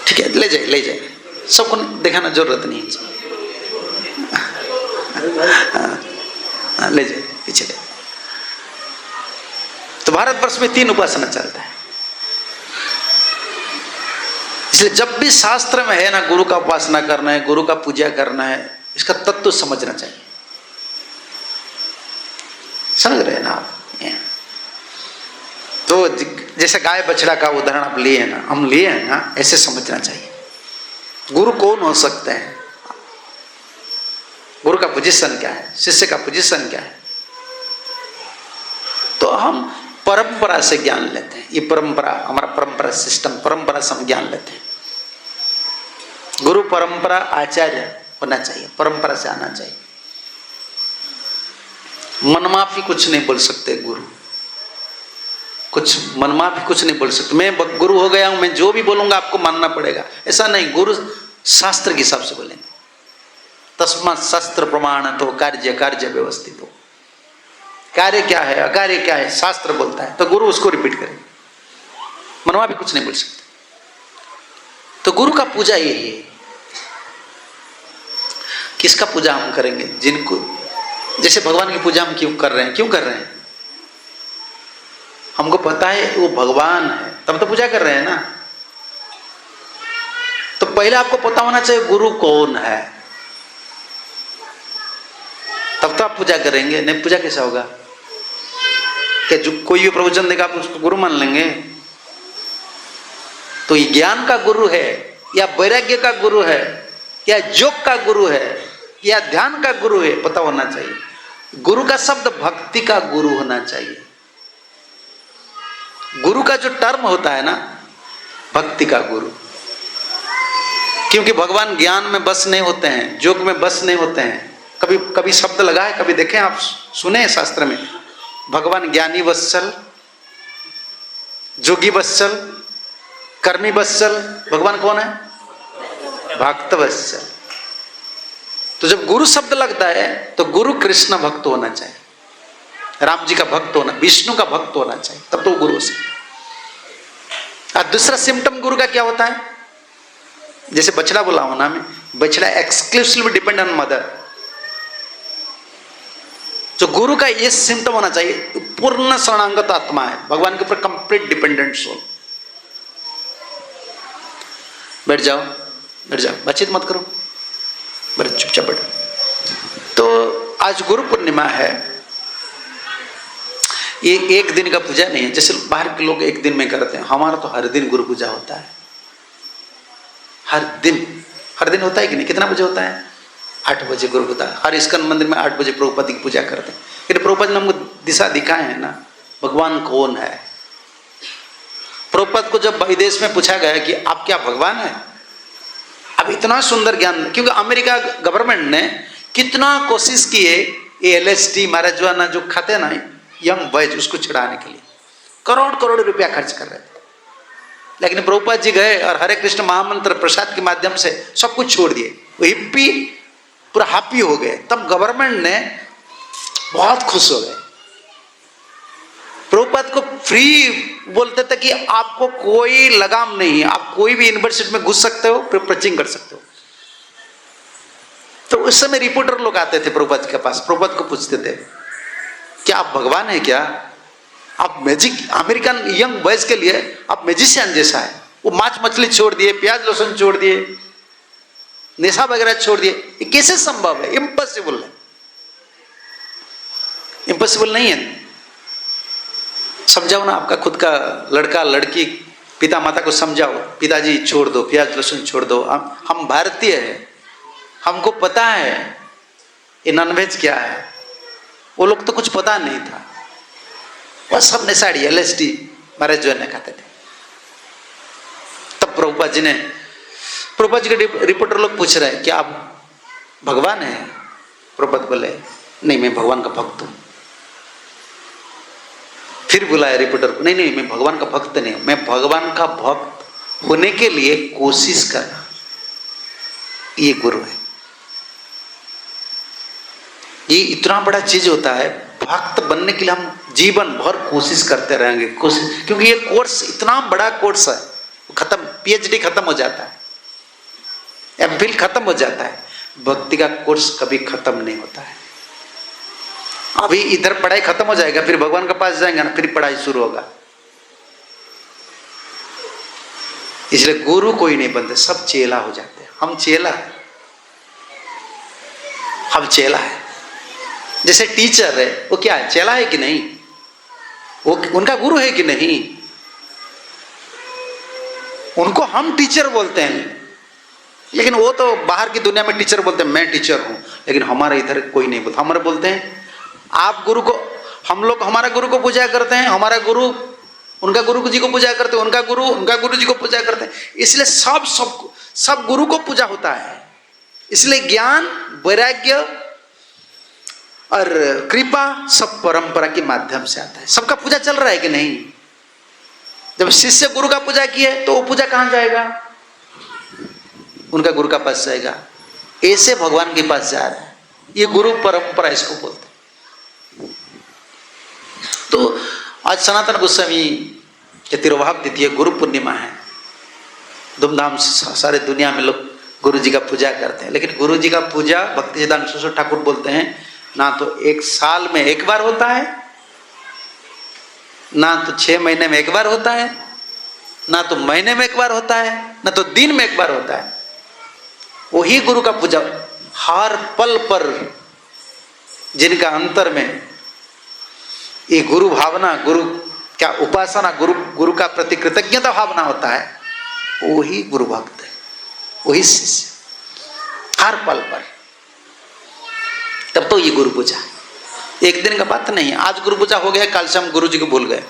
ठीक है, ले जाए, ले जाए, सबको दिखाना जरूरत नहीं है। ले जाए, पीछे ले। तो भारतवर्ष में 3 उपासना चलता है, इसलिए जब भी शास्त्र में है ना गुरु का उपासना करना है, गुरु का पूजा करना है, इसका तत्व समझना चाहिए। समझ रहे हैं ना आप? तो जैसे गाय बछड़ा का उदाहरण आप लिए हैं ना, हम लिए हैं ना, ऐसे समझना चाहिए। गुरु कौन हो सकते हैं, गुरु का पोजीशन क्या है, शिष्य का पोजीशन क्या है, तो हम परंपरा से ज्ञान लेते हैं। ये परंपरा, हमारा परंपरा सिस्टम, परंपरा से हम ज्ञान लेते हैं। गुरु परंपरा आचार्य होना चाहिए, परंपरा से आना चाहिए। मनमाफी कुछ नहीं बोल सकते गुरु, कुछ मनमाफी कुछ नहीं बोल सकते। मैं गुरु हो गया हूं, मैं जो भी बोलूंगा आपको मानना पड़ेगा, ऐसा नहीं। गुरु शास्त्र के हिसाब से बोलेंगे। तस्मात् शास्त्र प्रमाण तो कार्य कार्य व्यवस्थित हो। कार्य क्या है, अकार्य क्या है, शास्त्र बोलता है, तो गुरु उसको रिपीट करेंगे, मनमाफी कुछ नहीं बोल सकते। तो गुरु का पूजा यही है। किसका पूजा हम करेंगे, जिनको, जैसे भगवान की पूजा हम क्यों कर रहे हैं, क्यों कर रहे हैं, हमको पता है वो भगवान है, तब तो पूजा कर रहे हैं ना। तो पहले आपको पता होना चाहिए गुरु कौन है, तब तो आप पूजा करेंगे, नहीं पूजा कैसा होगा। क्या जो कोई भी प्रवचन देगा आप उसको गुरु मान लेंगे? तो ये ज्ञान का गुरु है या वैराग्य का गुरु है या योग का गुरु है या ध्यान का गुरु है, पता होना चाहिए। गुरु का शब्द भक्ति का गुरु होना चाहिए। गुरु का जो टर्म होता है ना, भक्ति का गुरु, क्योंकि भगवान ज्ञान में बस नहीं होते हैं, योग में बस नहीं होते हैं। कभी कभी शब्द लगा है, कभी देखें आप, सुने शास्त्र में, भगवान ज्ञानी वत्सल, जोगी वत्सल, कर्मी वत्सल। भगवान कौन है? भक्त वत्सल। तो जब गुरु शब्द लगता है तो गुरु कृष्ण भक्त होना चाहिए, राम जी का भक्त होना, विष्णु का भक्त होना चाहिए, तब तो गुरु से। और दूसरा सिम्टम गुरु का क्या होता है, जैसे बछड़ा बोला हूं ना मैं, बछड़ा एक्सक्लूसिवली डिपेंड ऑन मदर। जो गुरु का ये सिम्टम होना चाहिए, पूर्ण शरणागत आत्मा है, भगवान के ऊपर कंप्लीट डिपेंडेंट सोल। बैठ जाओ, बैठ जाओ, बातचीत मत करो, बड़े चुपचाप बैठो। तो आज गुरु पूर्णिमा है। ये एक दिन का पूजा नहीं है, जैसे बाहर के लोग एक दिन में करते हैं, हमारा तो हर दिन गुरु पूजा होता है। हर दिन होता है कि नहीं? कितना बजे होता है? 8 बजे गुरु होता है। हर इस्कॉन मंदिर में 8 बजे प्रभुपति की पूजा करते हैं। फिर प्रभुपति ने हमको दिशा दिखाए हैं ना, भगवान कौन है। प्रभुपति को जब विदेश में पूछा गया कि आप क्या भगवान है, अब इतना सुंदर ज्ञान, क्योंकि अमेरिका गवर्नमेंट ने कितना कोशिश की है ये LSD मारिजुआना जो खाते हैं ना यंग बॉयज, उसको छुड़ाने के लिए करोड़ रुपया खर्च कर रहे थे। लेकिन प्रभुपाद जी गए और हरे कृष्ण महामंत्र प्रसाद के माध्यम से सब कुछ छोड़ दिए। वो हिप्पी पूरा हैप्पी हो गए। तब गवर्नमेंट ने बहुत खुश हो गए। प्रभुपाद को फ्री बोलते थे कि आपको कोई लगाम नहीं, आप कोई भी यूनिवर्सिटी में घुस सकते हो, फिर प्रीचिंग कर सकते हो। तो उस समय रिपोर्टर लोग आते थे प्रभुपाद के पास, प्रभुपाद को पूछते थे क्या आप भगवान है क्या? आप मैजिक, अमेरिकन यंग बॉयज के लिए आप मैजिशियन जैसा है। वो मांस मछली छोड़ दिए, प्याज लहसुन छोड़ दिए, नेशा वगैरह छोड़ दिए, ये कैसे संभव है? इम्पॉसिबल है, इम्पॉसिबल नहीं है। समझाओ ना, आपका खुद का लड़का लड़की, पिता माता को समझाओ, पिताजी छोड़ दो, प्याज लहसुन छोड़ दो, हम भारतीय हैं, हमको पता है ये नॉनवेज क्या है। वो लोग तो कुछ पता नहीं था, बस सब ने साड़ी LSD महाराज जो ने कहते थे। तब प्रभुपाद जी के रिपोर्टर लोग पूछ रहे हैं कि आप भगवान हैं? प्रभुपाद बोले नहीं, मैं भगवान का भक्त हूं। फिर बुलाया रिपोर्टर को, नहीं मैं भगवान का भक्त नहीं हूं, मैं भगवान का भक्त होने के लिए कोशिश कर रहा। ये गुरु है। ये इतना बड़ा चीज होता है, भक्त बनने के लिए हम जीवन भर कोशिश करते रहेंगे, कोशिश, क्योंकि ये कोर्स इतना बड़ा कोर्स है, खत्म, पीएचडी खत्म हो जाता है, एमफिल खत्म हो जाता है, भक्ति का कोर्स कभी खत्म नहीं होता है। अभी इधर पढ़ाई खत्म हो जाएगा, फिर भगवान के पास जाएंगे ना, फिर पढ़ाई शुरू होगा। इसलिए गुरु कोई नहीं बनते, सब चेला हो जाते हैं। हम चेला है, हम चेला है। जैसे टीचर है, वो क्या है, चेला है कि नहीं? वो उनका गुरु है कि नहीं? उनको हम टीचर बोलते हैं, लेकिन वो तो बाहर की दुनिया में टीचर बोलते हैं, मैं टीचर हूं। लेकिन हमारे इधर कोई नहीं बोलता, हमारे बोलते हैं आप गुरु को, हम लोग हमारा गुरु को पूजा करते हैं, हमारा गुरु उनका गुरु जी को पूजा करते हैं, उनका गुरु जी को पूजा करते हैं। इसलिए सब गुरु को पूजा होता है। इसलिए ज्ञान, वैराग्य और कृपा सब परंपरा के माध्यम से आता है। सबका पूजा चल रहा है कि नहीं? जब शिष्य गुरु का पूजा किए तो वो पूजा कहां जाएगा? उनका गुरु का पास जाएगा। ऐसे भगवान के पास जा रहा है, ये गुरु परंपरा इसको बोलते हैं। तो आज सनातन गोस्वामी के तिरुभाव तिथि है, गुरु पूर्णिमा है। धूमधाम से सारे दुनिया में लोग गुरु जी का पूजा करते हैं। लेकिन गुरु जी का पूजा भक्तिसिद्धांत सरस्वती ठाकुर बोलते हैं, ना तो एक साल में एक बार होता है, ना तो 6 महीने में एक बार होता है, ना तो महीने में एक बार होता है, ना तो दिन में एक बार होता है। वही गुरु का पूजा हर पल पर, जिनका अंतर में ये गुरु भावना, गुरु क्या उपासना, गुरु का प्रति कृतज्ञता भावना होता है, वही गुरु भक्त है, वही शिष्य हर पल पर। तब तो ये गुरु पूजा एक दिन का बात नहीं है। आज गुरु पूजा हो गया, कल से हम गुरु जी को भूल गए,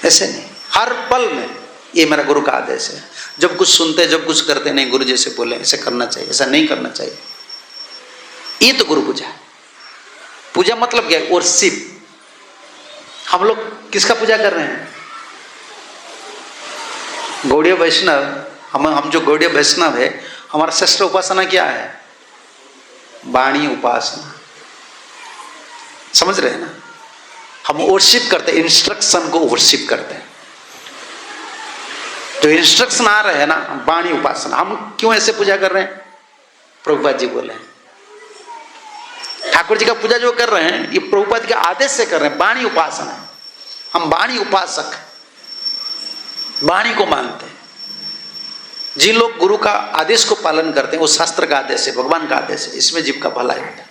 ऐसे नहीं। हर पल में ये मेरा गुरु का आदेश है। जब कुछ सुनते, जब कुछ करते, नहीं गुरु जैसे बोले ऐसे करना चाहिए, ऐसा नहीं करना चाहिए। ये तो गुरु पूजा है। पूजा मतलब क्या है? वर्शिप। हम लोग किसका पूजा कर रहे हैं? गौड़ीय वैष्णव, हम जो गौड़ीय वैष्णव है, हमारा श्रेष्ठ उपासना क्या है? वाणी उपासना। समझ रहे हैं ना? हम वर्शिप करते हैं, इंस्ट्रक्शन को वर्शिप करते हैं। जो इंस्ट्रक्शन आ रहे हैं ना, वाणी उपासना। हम क्यों ऐसे पूजा कर रहे हैं? प्रभुपाद जी बोले हैं, ठाकुर जी का पूजा जो कर रहे हैं, ये प्रभुपाद के आदेश से कर रहे हैं। वाणी उपासना, हम वाणी उपासक, वाणी को मानते हैं। जिन लोग गुरु का आदेश को पालन करते हैं, वो शास्त्र का आदेश है, भगवान का आदेश है, इसमें जीव का भलाई होता है।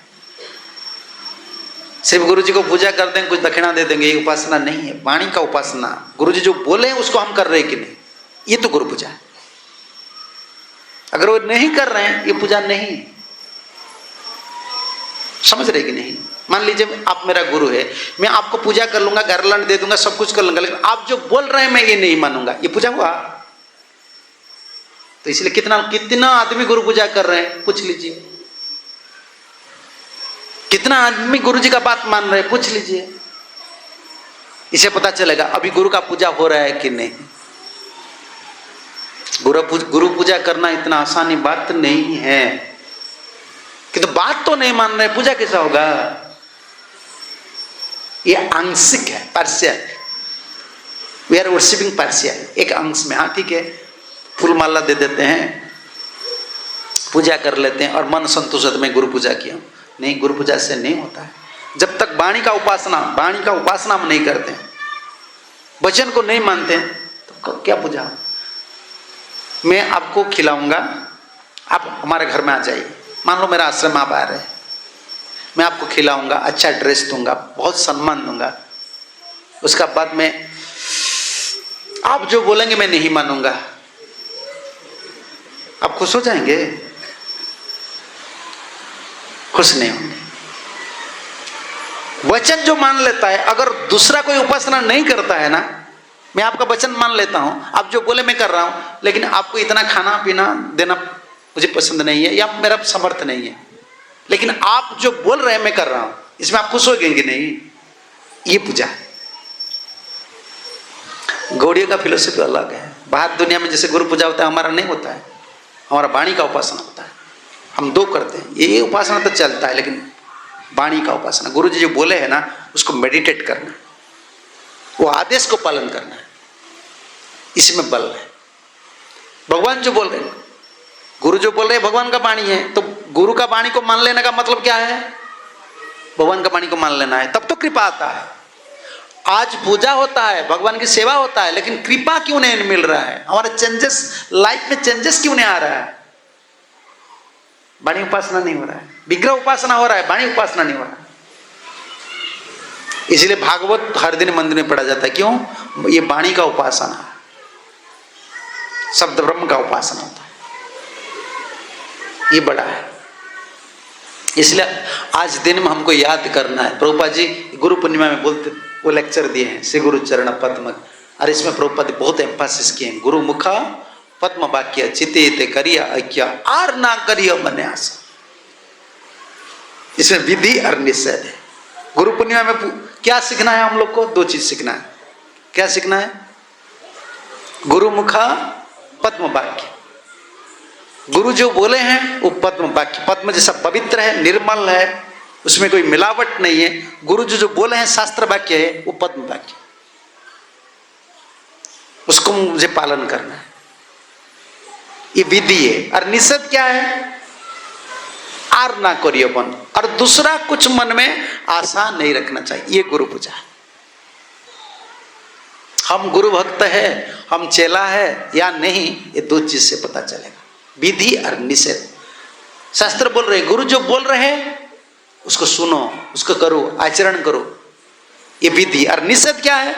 सिर्फ गुरु जी को पूजा करते हैं, कुछ दक्षिणा दे देंगे, ये उपासना नहीं है। वाणी का उपासना, गुरु जी जो बोले हैं उसको हम कर रहे हैं कि नहीं, ये तो गुरु पूजा है। अगर वो नहीं कर रहे हैं, ये पूजा नहीं है। समझ रहे कि नहीं? मान लीजिए आप मेरा गुरु है, मैं आपको पूजा कर लूंगा, गारलैंड दे दूंगा, सब कुछ कर लूंगा, लेकिन आप जो बोल रहे हैं मैं ये नहीं मानूंगा, ये पूजा हुआ? तो इसलिए कितना आदमी गुरु पूजा कर रहे हैं, पूछ लीजिए। कितना आदमी गुरु जी का बात मान रहे हैं, पूछ लीजिए। इसे पता चलेगा अभी गुरु का पूजा हो रहा है कि नहीं। गुरु पूजा करना इतना आसानी बात नहीं है। कि तो बात तो नहीं मान रहे, पूजा कैसा होगा? ये आंशिक है, partial. We are worshipping partial, एक अंश में। हाँ ठीक है, फूल माला दे देते हैं, पूजा कर लेते हैं और मन संतुष्ट में गुरु पूजा किया। नहीं, गुरु पूजा से नहीं होता है। जब तक वाणी का उपासना हम नहीं करते हैं, वचन को नहीं मानते हैं, तो क्या पूजा? मैं आपको खिलाऊंगा, आप हमारे घर में आ जाइए। मान लो मेरा आश्रम आप आ रहे हैं, मैं आपको खिलाऊंगा, अच्छा ड्रेस दूंगा, बहुत सम्मान दूंगा। उसका बाद में आप जो बोलेंगे मैं नहीं मानूंगा। आप खुश हो जाएंगे? खुश नहीं होंगे। वचन जो मान लेता है, अगर दूसरा कोई उपासना नहीं करता है ना, मैं आपका वचन मान लेता हूं, आप जो बोले मैं कर रहा हूं, लेकिन आपको इतना खाना पीना देना मुझे पसंद नहीं है या मेरा समर्थ नहीं है, लेकिन आप जो बोल रहे हैं मैं कर रहा हूं, इसमें आप खुश हो गए कि नहीं? ये पूजा है। गौड़ियों का फिलोसफी अलग है। बाहर दुनिया में जैसे गुरु पूजा होता है, हमारा नहीं होता है, हमारा वाणी का उपासना होता है। हम दो करते हैं, ये उपासना तो चलता है, लेकिन वाणी का उपासना, गुरु जी जो बोले हैं ना उसको मेडिटेट करना, वो आदेश को पालन करना है, इसमें बल है। भगवान जो बोल रहे हैं, गुरु जो बोल रहे हैं भगवान का वाणी है, तो गुरु का वाणी को मान लेने का मतलब क्या है? भगवान का वाणी को मान लेना है, तब तो कृपा आता है। आज पूजा होता है, भगवान की सेवा होता है, लेकिन कृपा क्यों नहीं मिल रहा है? हमारा चेंजेस, लाइफ में चेंजेस क्यों नहीं आ रहा है? वाणी उपासना नहीं हो रहा है, विग्रह उपासना हो रहा है, वाणी उपासना नहीं हो रहा है। इसलिए भागवत हर दिन मंदिर में पढ़ा जाता है। क्यों? ये वाणी का उपासना है, शब्द ब्रह्म का उपासना होता है, ये बड़ा है। इसलिए आज दिन में हमको याद करना है। प्रभुपाद जी गुरु पूर्णिमा में बोलते, वो लेक्चर दिए हैं, श्री गुरु चरण पद्म, और इसमें प्रभुपाद बहुत एम्फासिस किए हैं, गुरु मुखा पद्म वाक्य चिते करिया ऐक्या आर ना करिया मने आशा। इसमें विधि और निषेध है। गुरु पूर्णिमा में क्या सीखना है हम लोग को? दो चीज सीखना है। क्या सीखना है? गुरु मुखा पद्म वाक्य, गुरु जो बोले हैं वो पद्म वाक्य, पद्म जैसा पवित्र है, निर्मल है, उसमें कोई मिलावट नहीं है। गुरु जो बोले हैं शास्त्र वाक्य है, वो पद्म वाक्य, उसको मुझे पालन करना है, ये विधि है। और निषेध क्या है? आर ना करियो मन, और दूसरा कुछ मन में आशा नहीं रखना चाहिए, ये गुरु पूजा है। हम गुरु भक्त है, हम चेला है या नहीं, ये दो चीज से पता चलेगा, विधि और निषेध। शास्त्र बोल रहे, गुरु जो बोल रहे हैं उसको सुनो, उसको करो, आचरण करो, ये विधि। और निषेध क्या है?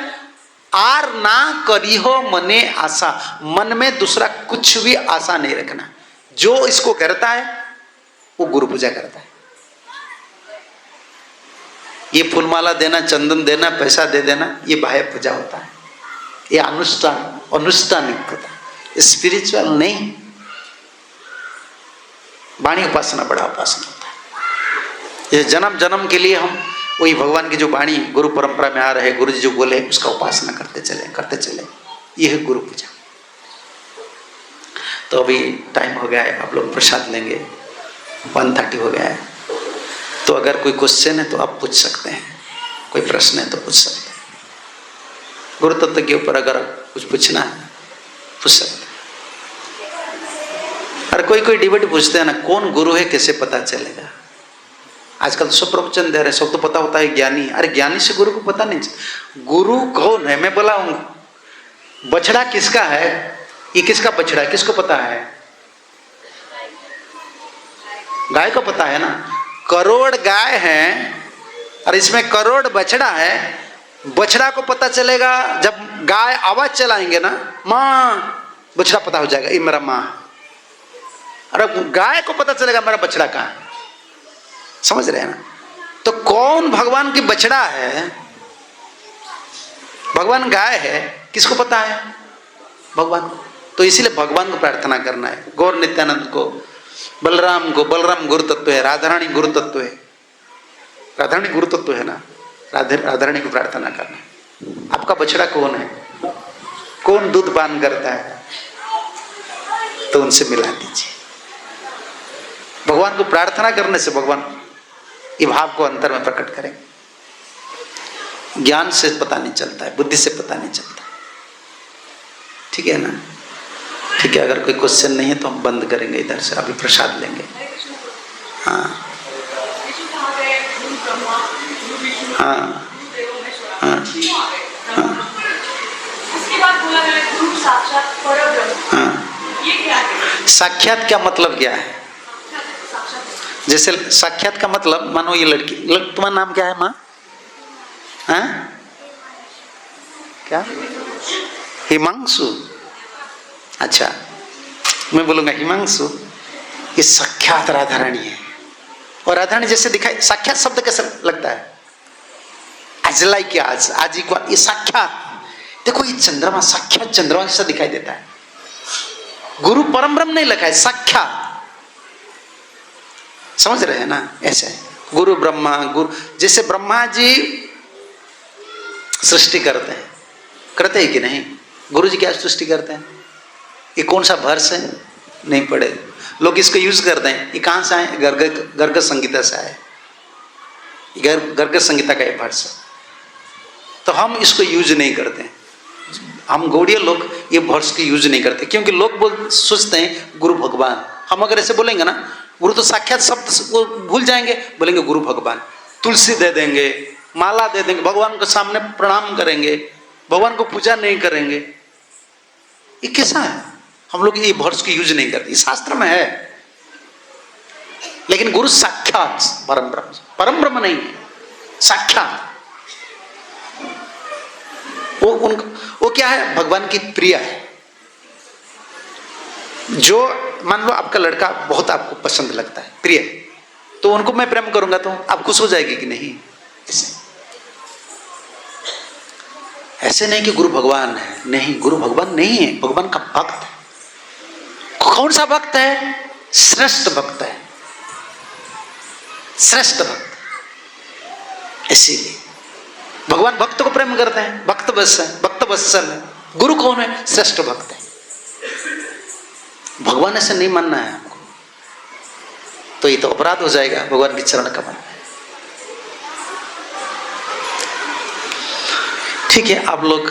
आर ना करी हो मने आशा, मन में दूसरा कुछ भी आशा नहीं रखना। जो इसको करता है वो गुरु पूजा करता है। ये फूलमाला देना, चंदन देना, पैसा दे देना, ये बाह्य पूजा होता है, ये अनुष्ठानिक होता है, स्पिरिचुअल नहीं। वाणी उपासना बड़ा उपासना होता है। ये जन्म जन्म के लिए हम वही भगवान की जो वाणी गुरु परंपरा में आ रहे, गुरु जी जो बोले उसका उपासना करते चले, ये है गुरु पूजा। तो अभी टाइम हो गया है, आप लोग प्रसाद लेंगे, 1:30 हो गया है। तो अगर कोई क्वेश्चन है तो आप पूछ सकते हैं, कोई प्रश्न है तो पूछ सकते हैं। गुरु तत्व के ऊपर अगर कुछ पूछना है पूछ सकते हैं। और कोई डिबेट पूछते हैं ना, कौन गुरु है कैसे पता चलेगा? आजकल तो सब प्रवचन दे रहे हैं, सब तो पता होता है ज्ञानी। अरे ज्ञानी से गुरु को पता नहीं चलता। गुरु कौन है? मैं बोला हूं, बछड़ा किसका है? ये किसका बछड़ा है? किसको पता है? गाय को पता है ना। करोड़ गाय हैं और इसमें करोड़ बछड़ा है। बछड़ा को पता चलेगा जब गाय आवाज चलाएंगे ना, माँ, बछड़ा पता हो जाएगा ये मेरा माँ। अरे गाय को पता चलेगा मेरा बछड़ा कहाँ है। समझ रहे हैं ना? तो कौन भगवान की बछड़ा है? भगवान गाय है, किसको पता है? भगवान को। तो इसीलिए भगवान को प्रार्थना करना है, गौर नित्यानंद को, बलराम को। बलराम गुरु तत्व है, राधारानी गुरु तत्व है, राधारानी गुरु तत्व है ना, राधारानी को प्रार्थना करना है। आपका बछड़ा कौन है? कौन दूध पान करता है? तो उनसे मिला दीजिए। भगवान को प्रार्थना करने से भगवान ये भाव को अंतर में प्रकट करेंगे। ज्ञान से पता नहीं चलता है, बुद्धि से पता नहीं चलता। ठीक है ना? ठीक है, अगर कोई क्वेश्चन नहीं है तो हम बंद करेंगे इधर से, अभी प्रसाद लेंगे। हाँ हाँ हाँ हाँ हाँ। साक्षात क्या मतलब क्या है? जैसे साक्षात का मतलब, मानो ये लड़की, तुम्हारा नाम क्या है माँ? हाँ क्या? हिमांशु। अच्छा, मैं बोलूंगा हिमांशु, ये साक्षात राधारानी है। और राधारानी जैसे दिखाई, साक्षात शब्द कैसा लगता है? आज लाइक आज इक्वल, ये साक्षात। देखो ये चंद्रमा साक्षात चंद्रमा जैसा दिखाई देता है। गुरु परम ब्रह्म नहीं लिखा है, साक्षात। समझ रहे हैं ना? ऐसे गुरु ब्रह्मा, गुरु जैसे ब्रह्मा जी सृष्टि करते हैं कि नहीं? गुरु जी क्या सृष्टि करते हैं? ये कौन सा वर्ष है? नहीं पढ़े लोग इसको यूज करते हैं। ये कहां से आए? गर्ग संगीता से आए। गर्ग संगीता का ये वर्ष है, तो हम इसको यूज नहीं करते। हम गौड़ीय लोग ये वर्ष की यूज नहीं करते, क्योंकि लोग सोचते हैं गुरु भगवान। हम अगर ऐसे बोलेंगे ना, गुरु तो साक्षात शब्द वो भूल जाएंगे, बोलेंगे गुरु भगवान। तुलसी दे देंगे, माला दे देंगे, भगवान के सामने प्रणाम करेंगे, भगवान को पूजा नहीं करेंगे। ये कैसा है? हम लोग ये वर्ष की यूज नहीं करते, शास्त्र में है। लेकिन गुरु साक्षात परम ब्रह्म नहीं है, साक्षात। वो क्या है? भगवान की प्रिय है। जो मान लो आपका लड़का बहुत आपको पसंद लगता है, प्रिय, तो उनको मैं प्रेम करूंगा तो आप खुश हो जाएगी कि नहीं? ऐसे नहीं कि गुरु भगवान है, नहीं, गुरु भगवान नहीं है, भगवान का भक्त है। कौन सा भक्त है? श्रेष्ठ भक्त है, श्रेष्ठ भक्त। इसीलिए भगवान भक्त को प्रेम करते हैं, भक्त वत्सल है। गुरु कौन है? श्रेष्ठ भक्त है। भगवान ऐसे नहीं मानना है हमको, तो ये तो अपराध हो जाएगा भगवान की चरण कमल में। ठीक है, आप लोग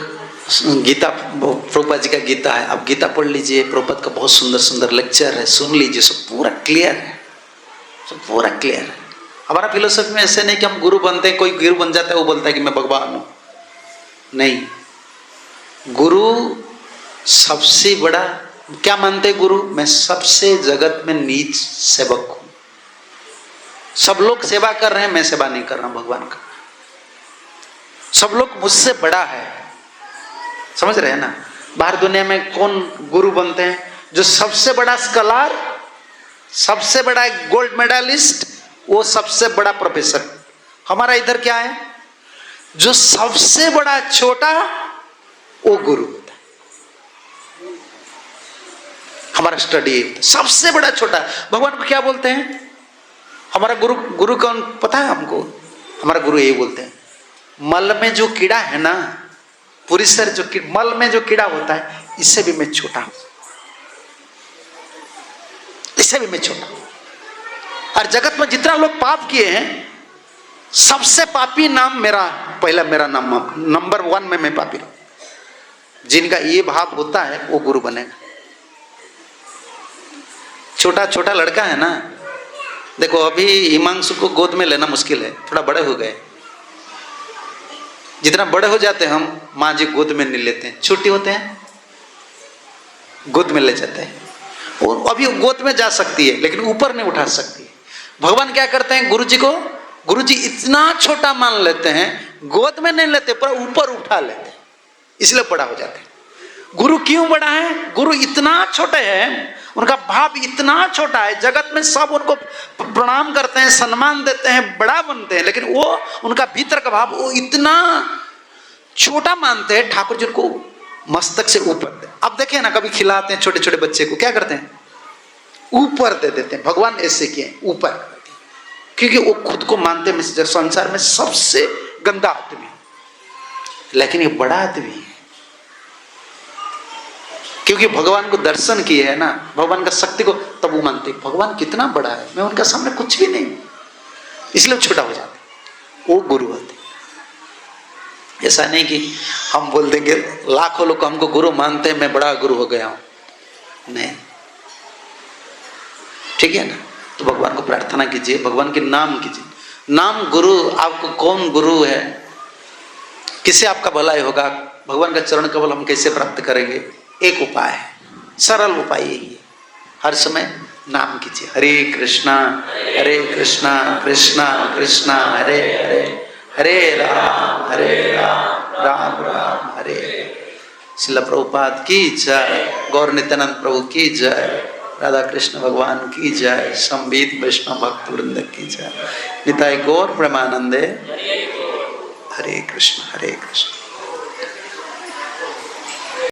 गीता, प्रभुपाद जी का गीता है, आप गीता पढ़ लीजिए। प्रभुपाद का बहुत सुंदर सुंदर लेक्चर है, सुन लीजिए, सब पूरा क्लियर है, सब पूरा क्लियर है। हमारा फिलोसफी में ऐसे नहीं कि हम गुरु बनते हैं, कोई गुरु बन जाता है वो बोलता है कि मैं भगवान हूं। नहीं, गुरु सबसे बड़ा क्या मानते हैं? गुरु मैं सबसे जगत में नीच सेवक हूं। सब लोग सेवा कर रहे हैं, मैं सेवा नहीं कर रहा हूं भगवान का। सब लोग मुझसे बड़ा है, समझ रहे हैं ना? बाहर दुनिया में कौन गुरु बनते हैं? जो सबसे बड़ा स्कॉलर, सबसे बड़ा गोल्ड मेडलिस्ट, वो सबसे बड़ा प्रोफेसर। हमारा इधर क्या है? जो सबसे बड़ा छोटा वो गुरु होता है। हमारा स्टडी सबसे बड़ा छोटा। भगवान को क्या बोलते हैं? हमारा गुरु कौन पता है हमको? हमारा गुरु यही बोलते हैं, मल में जो कीड़ा है ना, पूरी सर जो मल में जो कीड़ा होता है, इससे भी मैं छोटा हूं, इससे भी मैं छोटा हूं। और जगत में जितना लोग पाप किए हैं, सबसे पापी नाम मेरा, पहला मेरा नाम नंबर 1 में मैं पापी हूं। जिनका ये भाव होता है वो गुरु बनेगा। छोटा छोटा लड़का है ना, देखो अभी हिमांशु को गोद में लेना मुश्किल है, थोड़ा बड़े हो गए। जितना बड़े हो जाते हैं हम, माँ जी गोद में नहीं लेते हैं, छोटे होते हैं गोद में ले जाते हैं। और अभी गोद में जा सकती है लेकिन ऊपर नहीं उठा सकती है। भगवान क्या करते हैं? गुरु जी को, गुरु जी इतना छोटा मान लेते हैं, गोद में नहीं लेते पर ऊपर उठा लेते हैं, इसलिए बड़ा हो जाते हैं। गुरु क्यों बड़ा है? गुरु इतना छोटे हैं, उनका भाव इतना छोटा है, जगत में सब उनको प्रणाम करते हैं, सम्मान देते हैं, बड़ा बनते हैं, लेकिन वो उनका भीतर का भाव वो इतना छोटा मानते हैं। ठाकुर जी को मस्तक से ऊपर। अब देखें ना, कभी खिलाते हैं छोटे छोटे बच्चे को, क्या करते हैं? ऊपर दे देते हैं। भगवान ऐसे किए, ऊपर, क्योंकि वो खुद को मानते हैं संसार में सबसे गंदा आदमी, लेकिन ये बड़ा आदमी है, क्योंकि भगवान को दर्शन किए है ना, भगवान का शक्ति को, तब वो मानते भगवान कितना बड़ा है, मैं उनके सामने कुछ भी नहीं, इसलिए छोटा हो जाते। वो गुरु होते। ऐसा नहीं कि हम बोल देंगे लाखों लोग हमको गुरु मानते हैं, मैं बड़ा गुरु हो गया हूं, नहीं। ठीक है ना? तो भगवान को प्रार्थना कीजिए, भगवान के नाम कीजिए। नाम गुरु, आपको कौन गुरु है, किससे आपका भलाई होगा, भगवान का चरण कमल हम कैसे प्राप्त करेंगे? एक उपाय है, सरल उपाय यही है, हर समय नाम कीजिए, हरे कृष्णा कृष्णा कृष्णा हरे हरे, हरे राम राम राम हरे। श्रील प्रभुपाद की जय, गौर नित्यानंद प्रभु की जय, राधा कृष्ण भगवान की जय, संबीत वैष्णव भक्त वृंद की जय, निताई गौर प्रेमानंदे। हरे कृष्ण हरे कृष्ण।